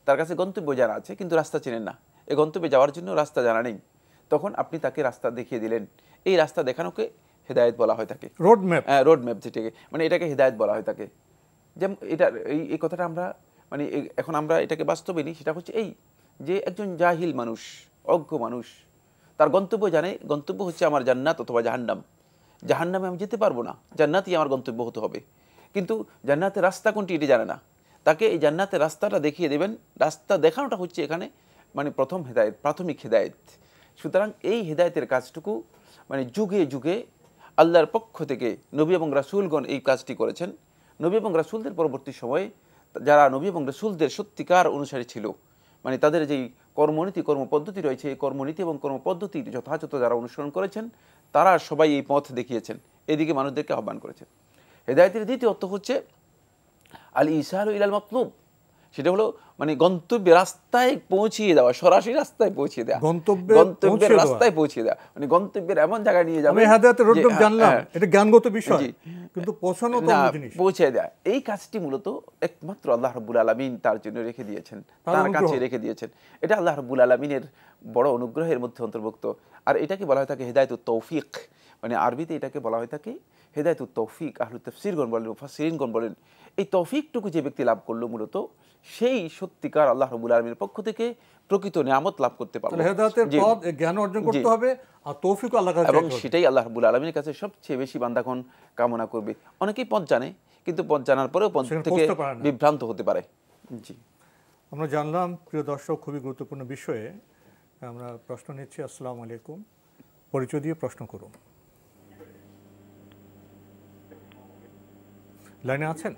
তার কাছে গন্তব্য জানা আছে কিন্তু রাস্তা চিনেন না, এই গন্তব্যে যাওয়ার জন্য রাস্তা জানা নেই, তখন আপনি তাকে রাস্তা দেখিয়ে দিলেন। এই রাস্তা দেখানোকে হেদায়েত বলা হয় থাকে, রোড ম্যাপ যেটাকে, মানে এটাকে হেদায়েত বলা হয় থাকে। যেমন এটা এই কথাটা আমরা মানে এখন আমরা এটাকে বাস্তবে নিই, সেটা হচ্ছে এই যে একজন জাহিল মানুষ, অজ্ঞ মানুষ, তার গন্তব্য জানে, গন্তব্য হচ্ছে আমার জান্নাত অথবা জাহান্নাম, জাহান্নামে আমি যেতে পারবো না, জান্নাতই আমার গন্তব্য হতে হবে, কিন্তু জান্নাতের রাস্তা কোনটি এটি জানে না। তাকে এই জান্নাতের রাস্তাটা দেখিয়ে দেবেন, রাস্তা দেখানোটা হচ্ছে এখানে মানে প্রথম হেদায়েত, প্রাথমিক হেদায়েত। সুতরাং এই হেদায়েতের কাজটুকু মানে যুগে যুগে আল্লাহর পক্ষ থেকে নবী এবং রাসূলগণ এই কাজটি করেছেন। নবী এবং রাসূলদের পরবর্তী সময়ে যারা নবী এবং রাসূলদের সত্যিকার অনুসারী ছিল, মানে তাদের যেই কর্মনীতি কর্মপদ্ধতি রয়েছে, এই কর্মনীতি এবং কর্মপদ্ধতির যথাযথ যারা অনুসরণ করেছেন তারা সবাই এই পথ দেখিয়েছেন, এদিকে মানুষদেরকে আহ্বান করেছেন। হেদায়েতের দ্বিতীয় অর্থ হচ্ছে আল ইসারু ইলাল মাতলুব, সেটা হলো মানে গন্তব্যে রাস্তায় পৌঁছিয়ে দেওয়া, সরাসরি রাস্তায় পৌঁছিয়ে দেওয়া, গন্তব্যের রাস্তায় পৌঁছিয়ে দেওয়া, মানে গন্তব্যের এমন জায়গায় নিয়ে যাবে। আমি হেদায়েতের রোডম্যাপ জানলাম, এটা জ্ঞানগত বিষয়, কিন্তু পৌঁছানো তো অন্য জিনিস, পৌঁছে দেওয়া। এই কাজটি মূলত একমাত্র আল্লাহ রাব্বুল আলামিন তার জন্য রেখে দিয়েছেন, তার কাছে রেখে দিয়েছেন। এটা আল্লাহ রাব্বুল আলামিনের বড় অনুগ্রহের মধ্যে অন্তর্ভুক্ত। আর এটাকে বলা হয় থাকে হেদায়েতুত তৌফিক, মানে আরবিতে এটাকে বলা হয় থাকে হেদায়েতুত তৌফিক আহলুত তাফসীরগণ বলেন, মুফাসসিরিনগণ বলেন, এই তৌফিকটুকু যে ব্যক্তি লাভ করলো মূলত সেই সত্যিকার আল্লাহ রাব্বুল আলামিনের পক্ষ থেকে প্রকৃত নিয়ামত লাভ করতে পারলো। তাহলে হেদায়েতের পথ জ্ঞান অর্জন করতে হবে আর তৌফিক আল্লাহর কাছে এবং চাইতে হবে। সেটাই আল্লাহ রাব্বুল আলামিনের কাছে সবচেয়ে বেশি বান্দাগণ কামনা করবে। অনেকেই পথ জানে, কিন্তু পথ জানার পরেও পথ সেখানে থেকে পৌঁছতে পারে না। বিভ্রান্ত হতে পারে। জি, আমরা জানলাম প্রিয় দর্শক খুবই গুরুত্বপূর্ণ বিষয়ে। আমরা প্রশ্ন নিচ্ছি। আসসালামু আলাইকুম, পরিচয় দিয়ে প্রশ্ন করুন। লাইনে আছেন?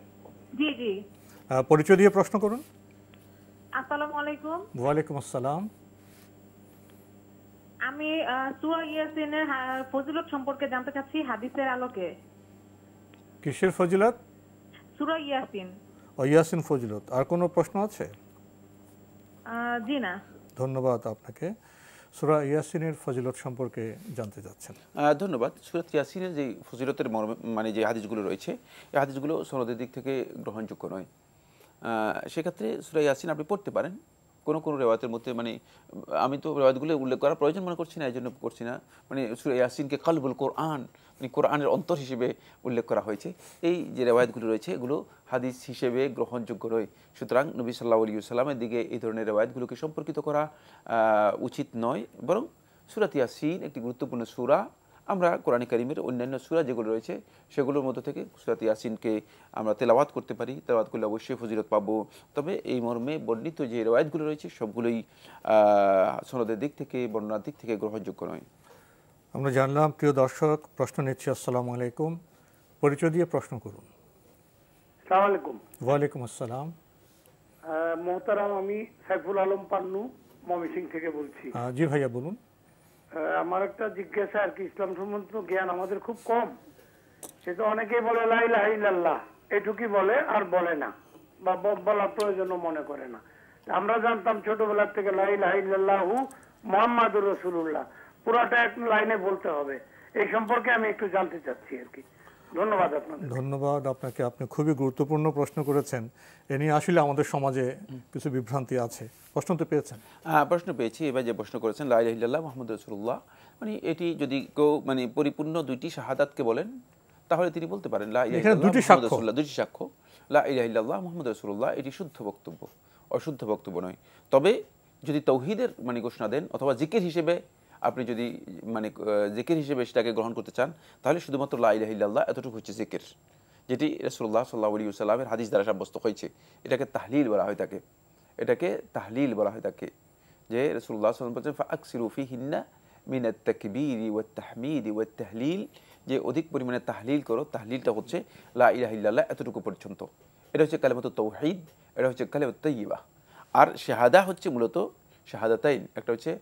জি জি, পরিচয় দিয়ে প্রশ্ন করুন। আসসালামু আলাইকুম। ওয়ালাইকুম আসসালাম। আমি সূরা ইয়াসিনের ফজিলত সম্পর্কে জানতে চাচ্ছি হাদিসের আলোকে। কিসের ফজিলত? সূরা ইয়াসিন। ও ইয়াসিন ফজিলত। আর কোনো প্রশ্ন আছে? জি না। ধন্যবাদ আপনাকে। সূরা ইয়াসিনের ফজিলত সম্পর্কে জানতে চাচ্ছেন। ধন্যবাদ। সূরা ইয়াসিনের যে ফজিলতের মানে যে হাদিসগুলো রয়েছে, এই হাদিসগুলো সনদের দিক থেকে গ্রহণযোগ্য নয়। সেক্ষেত্রে সূরা ইয়াসিন আপনি পড়তে পারেন কোনো কোনো রেওয়ায়তের মধ্যে, মানে আমি তো রেওয়ায়তগুলো উল্লেখ করার প্রয়োজন মনে করছি না, এই জন্য করছি না। মানে সূরা ইয়াসিনকে কালবুল কোরআন, মানে কোরআনের অন্তর হিসেবে উল্লেখ করা হয়েছে। এই যে রেওয়ায়তগুলো রয়েছে এগুলো হাদিস হিসেবে গ্রহণযোগ্য নয়। সুতরাং নবী সাল্লাল্লাহু আলাইহি ওয়াসাল্লামের দিকে এই ধরনের রেওয়ায়তগুলোকে সম্পর্কিত করা উচিত নয়। বরং সূরা ইয়াসিন একটি গুরুত্বপূর্ণ সূরা। আমরা কোরআন কারীমের অন্যান্য সূরা যেগুলো রয়েছে সেগুলোর মধ্য থেকে সূরা ইয়াসিনকে আমরা তেলাওয়াত করতে পারি। তেলাওয়াত করলে অবশ্যই ফজিলত পাবো। তবে এই মর্মে বর্ণিত যে রেওয়ায়েতগুলো রয়েছে সবগুলোই সনদের দিক থেকে, বর্ণনার দিক থেকে গ্রহণযোগ্য নয়। আমরা জানলাম। প্রিয় দর্শক, প্রশ্ন নিচ্ছি। আসসালামু আলাইকুম, পরিচয় দিয়ে প্রশ্ন করুন। আসসালামু আলাইকুম। ওয়ালাইকুম আসসালাম। মোহতারাম, আমি সাইফুল আলম পান্নু ময়মনসিংহ থেকে বলছি। জি ভাইয়া বলুন। আমার একটা জিজ্ঞাসা আর কি, ইসলাম সম্বন্ধে জ্ঞান আমাদের খুব কম। সেটা অনেকেই বলে লা ইলাহা ইল্লাল্লাহ, এটুকুই বলে আর বলে না, বা বলার প্রয়োজনও মনে করে না। আমরা জানতাম ছোটবেলার থেকে লা ইলাহা ইল্লাল্লাহু মুহাম্মাদুর রাসূলুল্লাহ, পুরাটা এক লাইনে বলতে হবে। এই সম্পর্কে আমি একটু জানতে চাচ্ছি আর কি। ধন্যবাদ আপনাকে। ধন্যবাদ আপনাকে। আপনি খুবই গুরুত্বপূর্ণ প্রশ্ন করেছেন। এ নিয়ে আসলে আমাদের সমাজে কিছু বিভ্রান্তি আছে। প্রশ্ন তো পেয়েছেন? প্রশ্ন পেয়েছি। এবার যে প্রশ্ন করেছেন লা ইলাহা ইল্লাল্লাহ মুহাম্মাদুর রাসূলুল্লাহ, মানে এটি যদি কেউ মানে পরিপূর্ণ দুইটি শাহাদাতকে বলেন তাহলে তিনি বলতে পারেন লা ইলাহা ইল্লাল্লাহ মুহাম্মাদুর রাসূলুল্লাহ, দুটি সাক্ষ্য, লা ইলাহা ইল্লাল্লাহ মুহাম্মাদুর রাসূলুল্লাহ, এটি শুদ্ধ বক্তব্য, অশুদ্ধ বক্তব্য নয়। তবে যদি তাওহীদের মানে ঘোষণা দেন অথবা জিকির হিসেবে আপনি যদি মানে জিকির হিসেবে সেটাকে গ্রহণ করতে চান, তাহলে শুধুমাত্র লা ইলাহা ইল্লাল্লাহ এতটুকু হচ্ছে জিকির, যেটি রাসূলুল্লাহ সাল্লাল্লাহু আলাইহি ওয়াসাল্লামের হাদিস দ্বারা সাব্যস্ত হয়েছে। এটাকে তাহলিল বলা হয় থাকে, এটাকে তাহলিল বলা হয় থাকে। যে রাসূলুল্লাহ সাল্লাল্লাহু আলাইহি ওয়াসাল্লাম বলেছেন ফাআকসিরু ফীহিন্না মিনাত তাকবীরি ওয়াত তাহমিদি ওয়াত তাহলিল, যে অধিক পরিমাণে তাহলিল করো। তাহলিলটা হচ্ছে লা ইলাহা ইল্লাল্লাহ এতটুকু পর্যন্ত। এটা হচ্ছে কালিমাতুত তাওহীদ, এটা হচ্ছে কালিমাতুত তাইয়্যিবা। আর শাহাদা হচ্ছে মূলত শাহাদাতাইন, একটা হচ্ছে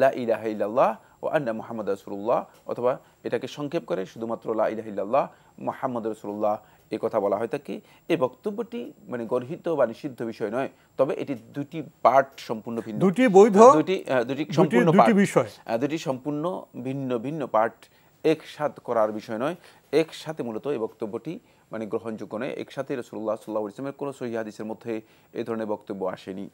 লা ইলাহা ইল্লাল্লাহ ওয়া আন্না মুহাম্মাদুর রাসূলুল্লাহ, অথবা এটাকে সংক্ষেপ করে শুধুমাত্র লা ইলাহা ইল্লাল্লাহ মুহাম্মাদুর রাসূলুল্লাহ এই কথা বলা হয় থাকে। এই বক্তব্যটি মানে গর্হিত বা নিষিদ্ধ বিষয় নয়, তবে এটি দুটি পার্ট সম্পূর্ণ ভিন্ন, দুটি বৈধ, দুটি সম্পূর্ণ দুটি বিষয়, দুটি সম্পূর্ণ ভিন্ন ভিন্ন পার্ট, একসাথে করার বিষয় নয়। একসাথে মূলত এই বক্তব্যটি মানে গ্রহণযোগ্য নয়। একসাথে রাসূলুল্লাহ সাল্লাল্লাহু আলাইহি ওয়াসাল্লামের কোনো সহিহ হাদিসের মধ্যে এই ধরনের বক্তব্য আসেনি।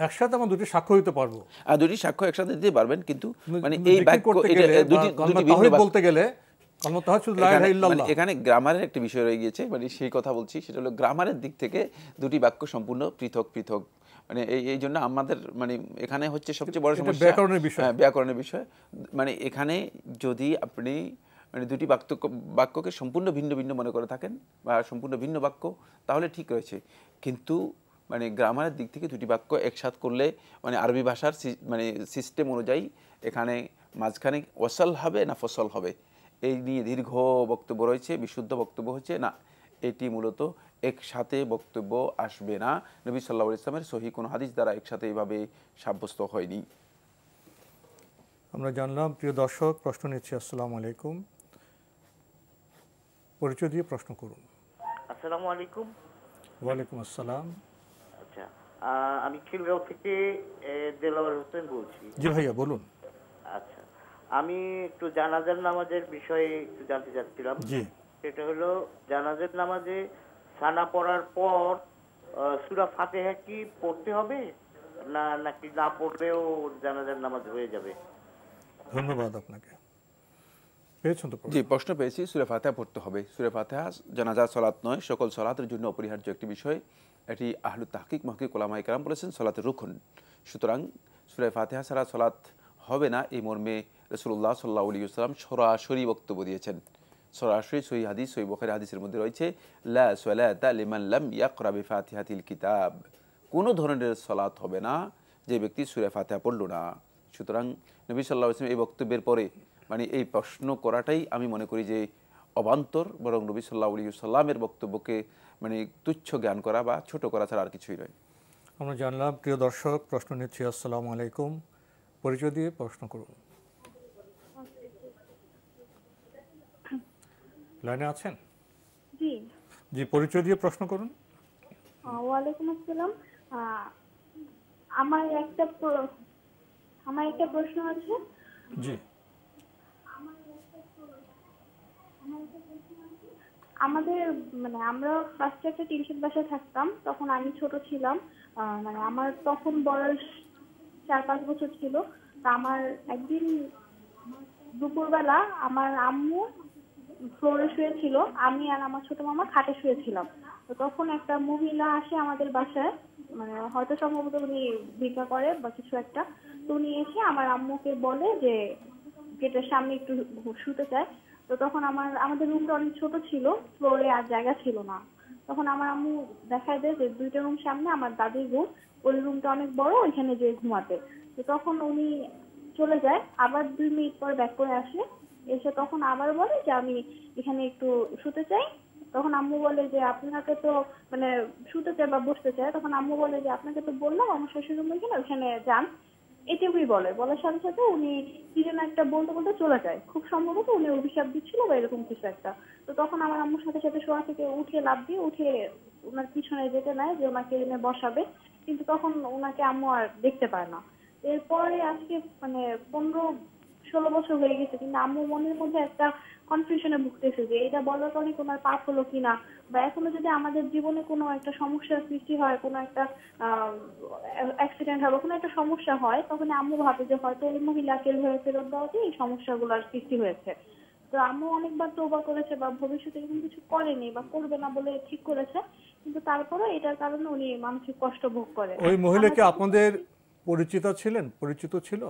একসাথে আমরা দুটি সাক্ষ্য দিতে পারবো, দুটি সাক্ষ্য একসাথে দিতে পারবেন, কিন্তু মানে এই বাক্য এটা দুটি ভিন্ন বলতে গেলে এখানে গ্রামারের একটা বিষয় রয়ে গিয়েছে, মানে সেই কথা বলছি। সেটা হলো গ্রামারের দিক থেকে দুটি বাক্য সম্পূর্ণ পৃথক পৃথক। মানে এই জন্য আমাদের মানে এখানে হচ্ছে সবচেয়ে বড় সমস্যা ব্যাকরণের বিষয়। মানে এখানে যদি আপনি মানে দুটি বাক্যকে সম্পূর্ণ ভিন্ন ভিন্ন মনে করে থাকেন বা সম্পূর্ণ ভিন্ন বাক্য, তাহলে ঠিক রয়েছে। কিন্তু মানে গ্রামারের দিক থেকে দুটি বাক্য একসাথ করলে মানে আরবি ভাষার মানে সিস্টেম অনুযায়ী এখানে মাঝখানে ওয়াসাল হবে না ফসল হবে, এই নিয়ে দীর্ঘ বক্তব্য রয়েছে। বিশুদ্ধ বক্তব্য হচ্ছে না, এটি মূলত একসাথে বক্তব্য আসবে না। নবী সাল্লাল্লাহু আলাইহি ওয়াসাল্লামের সহিহ কোনো হাদিস দ্বারা একসাথে এইভাবে সাব্যস্ত হয়নি। আমরা জানলাম। প্রিয় দর্শক, প্রশ্ন নিচ্ছি। আসসালামু আলাইকুম, পরিচয় দিয়ে প্রশ্ন করুন। আসসালামু আলাইকুম। ওয়ালাইকুম আসসালাম। আচ্ছা, আমি খিলগাঁও থেকে দেলাওয়ার হোসেন বলছি। জি ভাইয়া বলুন। আচ্ছা, আমি একটু জানাজার নামাজের বিষয়ে একটু জানতে চাচ্ছিলাম। জি। সেটা হলো জানাজার নামাজে সানা পড়ার পর সূরা ফাতিহা কি পড়তে হবে নাকি না পড়লেও জানাজার নামাজ হয়ে যাবে? ধন্যবাদ আপনাকে। পেয়েছেন তো? জি, প্রশ্ন পেয়েছি। সূরা ফাতিহা পড়তে হবে। সূরা ফাতিহা জানাজার সালাত নয়, সকল সালাতের জন্য অপরিহার্য একটি বিষয়। এটি আহলু তাহকিক মুহাক্কিক উলামায়ে কেরাম বলেছেন সালাতের রুকন। সুতরাং সূরা ফাতিহা ছাড়া সালাত হবে না, এই মর্মে রাসূলুল্লাহ সাল্লাল্লাহু আলাইহি ওয়াসাল্লাম সরাসরি বক্তব্য দিয়েছেন। সরাসরি সহিহ হাদিস, সহিহ বুখারী হাদিসের মধ্যে রয়েছে লা সালাতা লিমান লাম ইয়াকরা বিফাতিহাতিল কিতাব। কোনো ধরনের সালাত হবে না যে ব্যক্তি সূরা ফাতিহা পড়ল না। সুতরাং নবী সাল্লাল্লাহু আলাইহি ওয়াসাল্লাম এই বক্তব্যের পরে মানে এই প্রশ্ন করাটাই আমি মনে করি যে অবান্তর, বরং নবী সাল্লাল্লাহু আলাইহি ওয়াসাল্লামের বক্তব্যকে মানে তুচ্ছ জ্ঞান করা বা ছোট করা ছাড়া আর কিছুই নয়। আমরা জানলাম। প্রিয় দর্শক, প্রশ্ন নিচ্ছি। আসসালামু আলাইকুম, পরিচয় দিয়ে প্রশ্ন করুন। লাইনে আছেন? জি জি, পরিচয় দিয়ে প্রশ্ন করুন। ওয়ালাইকুম আসসালাম। আমার একটা প্রশ্ন আছে। জি। আমাদের মানে আমরা ফার্স্টে একটা টিনশেড বাসায় থাকতাম, তখন আমি ছোট ছিলাম। মানে আমার তখন বয়স 4-5 বছর ছিল। তা আমার একদিন দুপুরবেলা আমার আম্মু ফ্লোরে শুয়েছিল, আমি আর আমার ছোট মামা খাটে শুয়েছিলাম। তো তখন একটা মহিলা আসে আমাদের বাসায়, মানে হয়তো সম্ভবত উনি ভিক্ষা করে বা কিছু একটা। তো উনি এসে আমার আম্মুকে বলে যে গেটের সামনে একটু শুতে চায়। তো তখন আমাদের রুমটা অনেক ছোট ছিল, ফ্লোরে আর জায়গা ছিল না। তখন আমার আম্মু দেখায় দেয় যে 2টা রুম সামনে আমার দাদির রুম, ওই রুমটা অনেক বড়, ওইখানে যেয়ে ঘুমাতে। তো তখন উনি চলে যায়, আবার 2 মিনিট পর ব্যাক করে আসে। এসে তখন আবার বলে যে আমি এখানে একটু শুতে চাই। তখন আম্মু বলে যে আপনাকে তো মানে শুতে চায় বা বসতে চায়। তখন আম্মু বলে যে আপনাকে তো বললাম আমার শ্বশুর রুম ওইখানে যান। এটুকুই বলার সাথে সাথে উনি কি যেন একটা বলতে বলতে চলে যায়। খুব সম্ভবত উনি অভিশাপ দিচ্ছিল বা এরকম কিছু একটা। তো তখন আমার আম্মুর সাথে সাথে শোয়া থেকে উঠে লাফ দিয়ে উঠে ওনার পিছনে যেতে নেয় যে ওনাকে এনে বসাবে, কিন্তু তখন ওনাকে আম্মু আর দেখতে পায় না। এরপরে আজকে মানে 15-16 বছর হয়ে গেছে, কিন্তু আম্মু মনের মধ্যে একটা কনফিউশনে ভুগতেছে যে এটা বলার কারণে ওনার পাপ হলো কিনা, বা এখনো যদি আমাদের জীবনে কোনো একটা সমস্যার সৃষ্টি হয়, কোনো একটা অ্যাক্সিডেন্ট হবে, কোনো একটা সমস্যা হয়, তখন আম্মু ভাবে যে হয়তো ওই মহিলাকে ফেরত দেওয়াতে এই সমস্যাগুলোর সৃষ্টি হয়েছে। তো আম্মু অনেকবার তওবা করেছে বা ভবিষ্যতে এরকম কিছু করেনি বা করবে না বলে ঠিক করেছে, কিন্তু তারপরে এটার কারণে উনি মানসিক কষ্ট ভোগ করে। ওই মহিলাকে আপনাদের পরিচিত ছিল?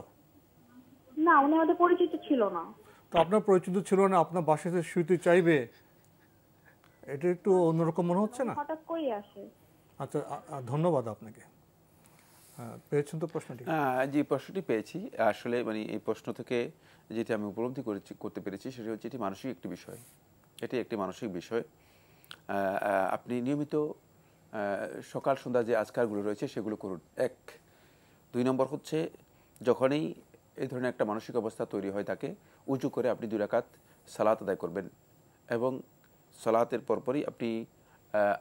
না, উনি আমাদের পরিচিত ছিল না। তো আপনার পরিচিত ছিল না, আপনার বাসাতে শুতে চাইবে, এটা একটু অন্যরকম মনে হচ্ছে না? হঠাৎ করেই আসে। আচ্ছা, ধন্যবাদ আপনাকে। পেয়েছেন তো প্রশ্নটি? জি, প্রশ্নটি পেয়েছি। আসলে মানে এই প্রশ্ন থেকে যেটি আমি উপলব্ধি করতে পেরেছি সেটা হচ্ছে এটি মানসিক একটি বিষয়। এটি একটি মানসিক বিষয়। আপনি নিয়মিত সকাল সন্ধ্যা যে আজকারগুলো রয়েছে সেগুলো করুন, 1। 2 নম্বর হচ্ছে যখনই এই ধরনের একটা মানসিক অবস্থা তৈরি হয় তাকে উজু করে আপনি 2 রাকাত সালাত আদায় করবেন এবং সালাতের পরপরই আপনি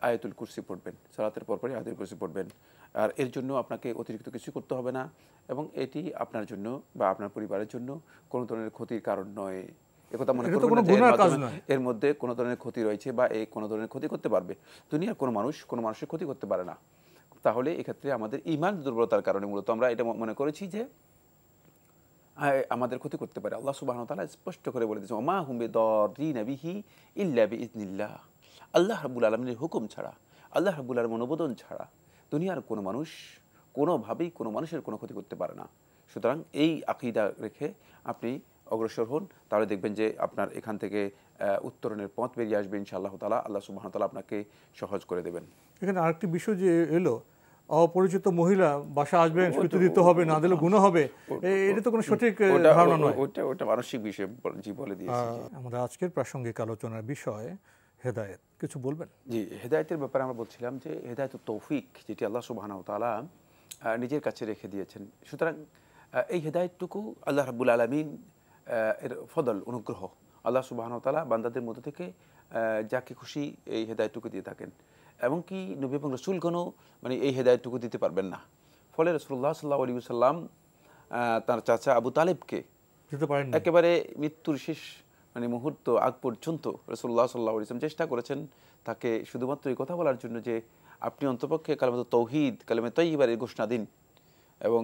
আয়াতুল কুরসি পড়বেন। সালাতের পরপরই আয়াতুল কুরসি পড়বেন। আর এর জন্য আপনাকে অতিরিক্ত কিছু করতে হবে না এবং এটি আপনার জন্য বা আপনার পরিবারের জন্য কোনো ধরনের ক্ষতির কারণ নয়। একথা মনে করবেন না এর মধ্যে কোনো ধরনের ক্ষতি রয়েছে বা এই কোনো ধরনের ক্ষতি করতে পারবে। দুনিয়ার কোনো মানুষের ক্ষতি করতে পারে না। তাহলে এক্ষেত্রে আমাদের ঈমান দুর্বলতার কারণে মূলত আমরা এটা মনে করেছি যে আমাদের ক্ষতি করতে পারে। আল্লাহ সুবহানাহু ওয়া তাআলা স্পষ্ট করে বলে দিয়েছেন, ওমা হুম বিদাররিনা বিহি ইল্লা বিইজনিল্লাহ। আল্লাহ রাব্বুল আলামিনের হুকুম ছাড়া, আল্লাহ রাব্বুল আলামিনের অনুমোদন ছাড়া দুনিয়ার কোনো মানুষ কোনোভাবেই কোনো মানুষের কোনো ক্ষতি করতে পারে না। সুতরাং এই আকীদা রেখে আপনি অগ্রসর হন, তাহলে দেখবেন যে আপনার এখান থেকে উত্তরণের পথ বেরিয়ে আসবে ইনশাআল্লাহ তাআলা। আল্লাহ সুবহানাহু ওয়া তাআলা আপনাকে সহজ করে দেবেন। এখানে আরেকটি বিষয় যে এলো, অপরিচিত মহিলা বাসা আসবেন, শুতে দিতে হবে, না দিলে গুনাহ হবে, এটা তো কোনো সঠিক ধারণা নয়। ওটা মানসিক বিষয়, জি বলে দিয়েছি। আমাদের আজকের প্রাসঙ্গিক আলোচনার বিষয় হেদায়েত, কিছু বলবেন? জি, হেদায়েতের ব্যাপারে আমরা বলছিলাম যে হেদায়েতুত তৌফিক যেটি আল্লাহ সুবহানাহু ওয়া তাআলা নিজের কাছে রেখে দিয়েছেন। সুতরাং এই হেদায়েতটুকু আল্লাহ রাব্বুল আলামিন এর ফদল, অনুগ্রহ। আল্লাহ সুবহানাহু ওয়া তাআলা বান্দাদের মধ্যে থেকে যাকে খুশি এই হেদায়েতটুকু দিয়ে থাকেন, এমনকি নবী এবং রাসূলগণও মানে এই হেদায়েতটুকু দিতে পারবেন না। ফলে রাসূলুল্লাহ সাল্লাল্লাহু আলাইহি ওয়াসাল্লাম তার চাচা আবু তালেবকে একেবারে মৃত্যুর শেষ মানে মুহূর্ত আগ পর্যন্ত রাসূলুল্লাহ সাল্লাল্লাহু আলাইহি ওয়াসাল্লাম চেষ্টা করেছেন তাকে শুধুমাত্র এই কথা বলার জন্য যে আপনি অন্তপক্ষে কালেমাতুত তাওহীদ, কালেমা তাইয়্যিবার ঘোষণা দিন এবং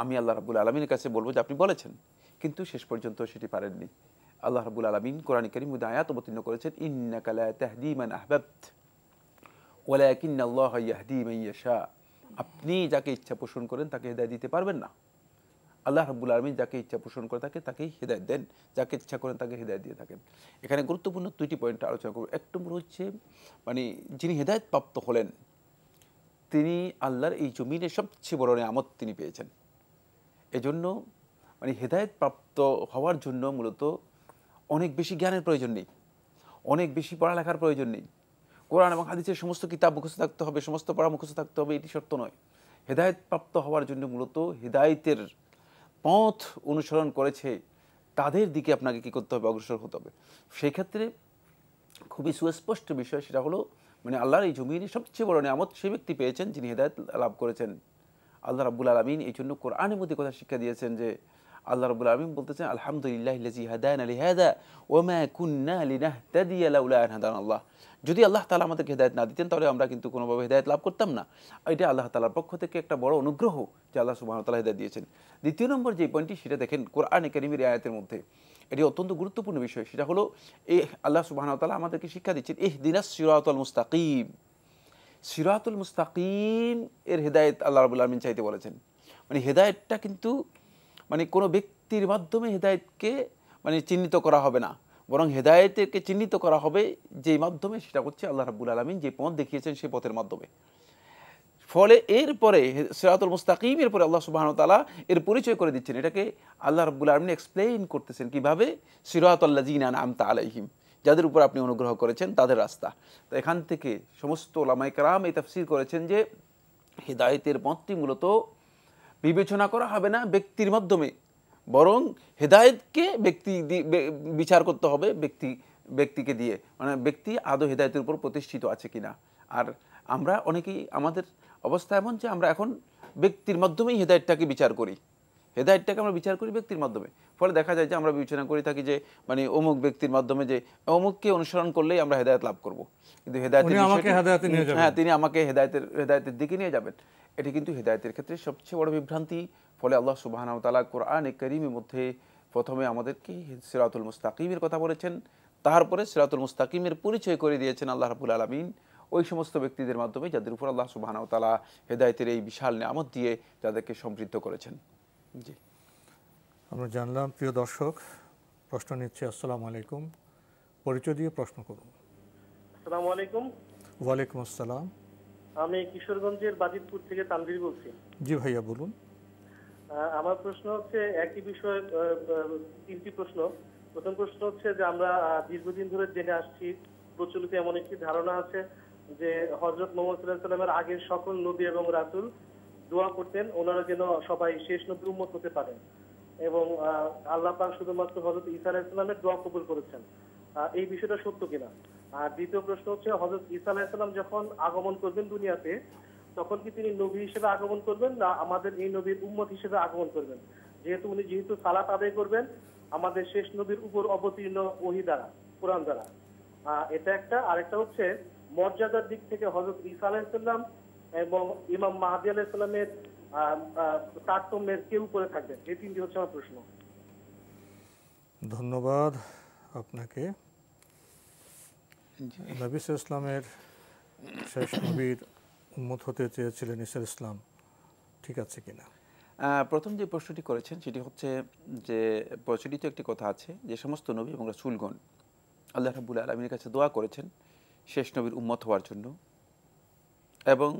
আমি আল্লাহ রাব্বুল আলামিনের কাছে বলবো যে আপনি বলেছেন। কিন্তু শেষ পর্যন্ত সেটি পারেননি। আল্লাহ রাব্বুল আলামিন কোরআন কারীমের মধ্যে আয়াত অবতীর্ণ করেছেন, ইন্নাকা লা তাহদি মান আহবাবত ওয়ালাকিন্নাল্লাহা ইয়াহদি মান ইয়াশা। আপনি যাকে ইচ্ছা পোষণ করেন তাকে হিদায়াত দিতে পারবেন না। আল্লাহ রাব্বুল আলামিন যাকে ইচ্ছা পোষণ করে থাকে তাকেই হিদায়াত দেন, যাকে ইচ্ছা করেন তাকে হিদায়াত দিয়ে থাকেন। এখানে গুরুত্বপূর্ণ দুইটি পয়েন্ট আলোচনা করব। এক নম্বর হচ্ছে মানে যিনি হিদায়াত প্রাপ্ত হলেন তিনি আল্লাহর এই জমিনের সবচেয়ে বড় নিয়ামত তিনি পেয়েছেন। এজন্য মানে হেদায়েত প্রাপ্ত হওয়ার জন্য মূলত অনেক বেশি জ্ঞানের প্রয়োজন নেই, অনেক বেশি পড়ালেখার প্রয়োজন নেই। কোরআন এবং হাদিসের সমস্ত কিতাব মুখস্থ থাকতে হবে, সমস্ত পড়া মুখস্থ থাকতে হবে, এটি শর্ত নয়। হেদায়েত প্রাপ্ত হওয়ার জন্য মূলত হেদায়েতের পথ অনুসরণ করেছে তাদের দিকে আপনাকে কী করতে হবে, অগ্রসর হতে হবে। সেই ক্ষেত্রে খুবই সুস্পষ্ট বিষয়, সেটা হলো মানে আল্লাহর এই জমিনে সবচেয়ে বড় নিয়ামত সেই ব্যক্তি পেয়েছেন যিনি হেদায়েত লাভ করেছেন। আল্লাহ রাব্বুল আলামিন এই জন্য কোরআনের মধ্যে কথা শিক্ষা দিয়েছেন যে আল্লাহ রাব্বুল আলামিন বলতেছেন, আলহামদুলিল্লাহিল্লাযী হাদানা লিহাযা ওয়া মা কুন্না লিনাহতাদিয়া লাউলা আন হাদানাল্লাহ। যদি আল্লাহ তাআলা আমাদেরকে হেদায়েত না দিতেন তাহলে আমরা কিন্তু কোনোভাবে হেদায়েত লাভ করতাম না। এটা আল্লাহ তাআলার পক্ষ থেকে একটা বড় অনুগ্রহ যে আল্লাহ সুবহানাহু ওয়া তাআলা হেদায়েত দিয়েছেন। দ্বিতীয় নম্বর যে পয়েন্টটি সেটা দেখেন কোরআনে কারীমের আয়াতের মধ্যে, এটি অত্যন্ত গুরুত্বপূর্ণ বিষয়। সেটা হলো এই আল্লাহ সুবহানাহু ওয়া তাআলা আমাদেরকে শিক্ষা দিচ্ছেন ইহদিনাস সিরাতাল মুস্তাকিম। সিরাতুল মুস্তাকিম এর হেদায়েত আল্লাহ রাব্বুল আলামিন চাইতে বলেছেন। মানে হেদায়েতটা কিন্তু মানে কোনো ব্যক্তির মাধ্যমে হেদায়েতকে মানে চিহ্নিত করা হবে না, বরং হেদায়েতকে চিহ্নিত করা হবে যেই মাধ্যমে, সেটা হচ্ছে আল্লাহ রাব্বুল আলামিন যে পথ দেখিয়েছেন সেই পথের মাধ্যমে। ফলে এরপরে সিরাতুল মুস্তাকিমের পরে আল্লাহ সুবহানাহু ওয়া তাআলা এর পরিচয় করে দিচ্ছেন। এটাকে আল্লাহ রাব্বুল আলামিন এক্সপ্লেইন করতেছেন কিভাবে, সিরাতাল্লাযীনা আনআমতা আলাইহিম, যাদের উপর আপনি অনুগ্রহ করেছেন তাদের রাস্তা। তো এখান থেকে সমস্ত উলামায়ে কেরাম এই তাফসীর করেছেন যে হেদায়েতের পথটি মূলত বিবেচনা করা হবে না ব্যক্তির মাধ্যমে, বরং হেদায়েতকে ব্যক্তি বিচার করতে হবে ব্যক্তিকে দিয়ে, মানে ব্যক্তি আদৌ হেদায়েতের উপর প্রতিষ্ঠিত আছে কিনা। আর আমরা অনেকেই আমাদের অবস্থা এমন যে আমরা এখন ব্যক্তির মাধ্যমেই হেদায়েতটাকে বিচার করি, হেদায়েতটাকে আমরা বিচার করি ব্যক্তির মাধ্যমে। ফলে দেখা যায় যে আমরা বিবেচনা করে থাকি যে মানে অমুক ব্যক্তির মাধ্যমে যে অমুককে অনুসরণ করলেই আমরা হেদায়েত লাভ করব, কিন্তু হেদায়েতের হ্যাঁ তিনি আমাকে হেদায়েতের দিকে নিয়ে যাবেন, এটি কিন্তু হেদায়েতের ক্ষেত্রে সবচেয়ে বড় বিভ্রান্তি। ফলে আল্লাহ সুবহানাহু ওয়া তাআলা কোরআনে কারীমের মধ্যে প্রথমে আমাদেরকে সিরাতুল মুস্তাকিমের কথা বলেছেন, তারপরে সিরাতুল মুস্তাকিমের পরিচয় করে দিয়েছেন আল্লাহ রাব্বুল আলামিন ওই সমস্ত ব্যক্তিদের মাধ্যমে যাদের উপর আল্লাহ সুবহানাহু ওয়া তাআলা হেদায়েতের এই বিশাল নিয়ামত দিয়ে যাদেরকে সমৃদ্ধ করেছেন। জি, আমরা জানলাম। প্রিয় দর্শক, প্রশ্ন নিচ্ছে। আসসালামু আলাইকুম, পরিচয় দিয়ে প্রশ্ন করুন। আসসালামু আলাইকুম। ওয়ালাইকুম আসসালাম। আমি কিশোরগঞ্জের বাজিতপুর থেকে তানভীর বলছি। জি ভাইয়া বলুন। আমার প্রশ্ন হচ্ছে একই বিষয়ে তিনটি প্রশ্ন। প্রথম প্রশ্ন হচ্ছে যে আমরা দীর্ঘদিন ধরে জেনে আসছি, প্রচলিত এমন একটি ধারণা আছে যে হযরত মুহাম্মদ সাল্লাল্লাহু আলাইহি ওয়াসাল্লামের আগের সকল নবী এবং রাসূল দোয়া করতেন ওনারা যেন সবাই শেষ নবীর উম্মত হতে পারেন, এবং আল্লাহ পাক শুধুমাত্র হযরত ঈসা আলাইহিস সালামের দোয়া কবুল করেছেন। এই বিষয়টা সত্য কিনা? আর দ্বিতীয় প্রশ্ন হচ্ছে হযরত ঈসা আলাইহিস সালাম যখন আগমন করবেন দুনিয়াতে, তখন কি তিনি নবী হিসেবে আগমন করবেন না আমাদের এই নবীর উম্মত হিসেবে আগমন করবেন? যেহেতু সালাত আদায় করবেন আমাদের শেষ নবীর উপর অবতীর্ণ ওহী দ্বারা, কোরআন দ্বারা। এটা একটা। আরেকটা হচ্ছে মর্যাদার দিক থেকে হযরত ঈসা আলাইহিস সালাম এবং ইমাম মাহদী আলাইহিস সালামের তারতম্যের কে উপরে থাকবেন? এই তিনটি হচ্ছে আমার প্রশ্ন। ধন্যবাদ আপনাকে। নবী সাল্লাল্লাহু আলাইহি ওয়াসাল্লামের শেষ নবীর উম্মত হতে চেয়েছিলেন ঈসা ইসলাম, ঠিক আছে কিনা? প্রথম যে প্রশ্নটি করেছেন সেটি হচ্ছে যে প্রচলিত একটি কথা আছে যে সমস্ত নবী এবং রাসূলগণ আল্লাহ রাব্বুল আলামিনের কাছে দোয়া করেছেন শেষ নবীর উম্মত হওয়ার জন্য, এবং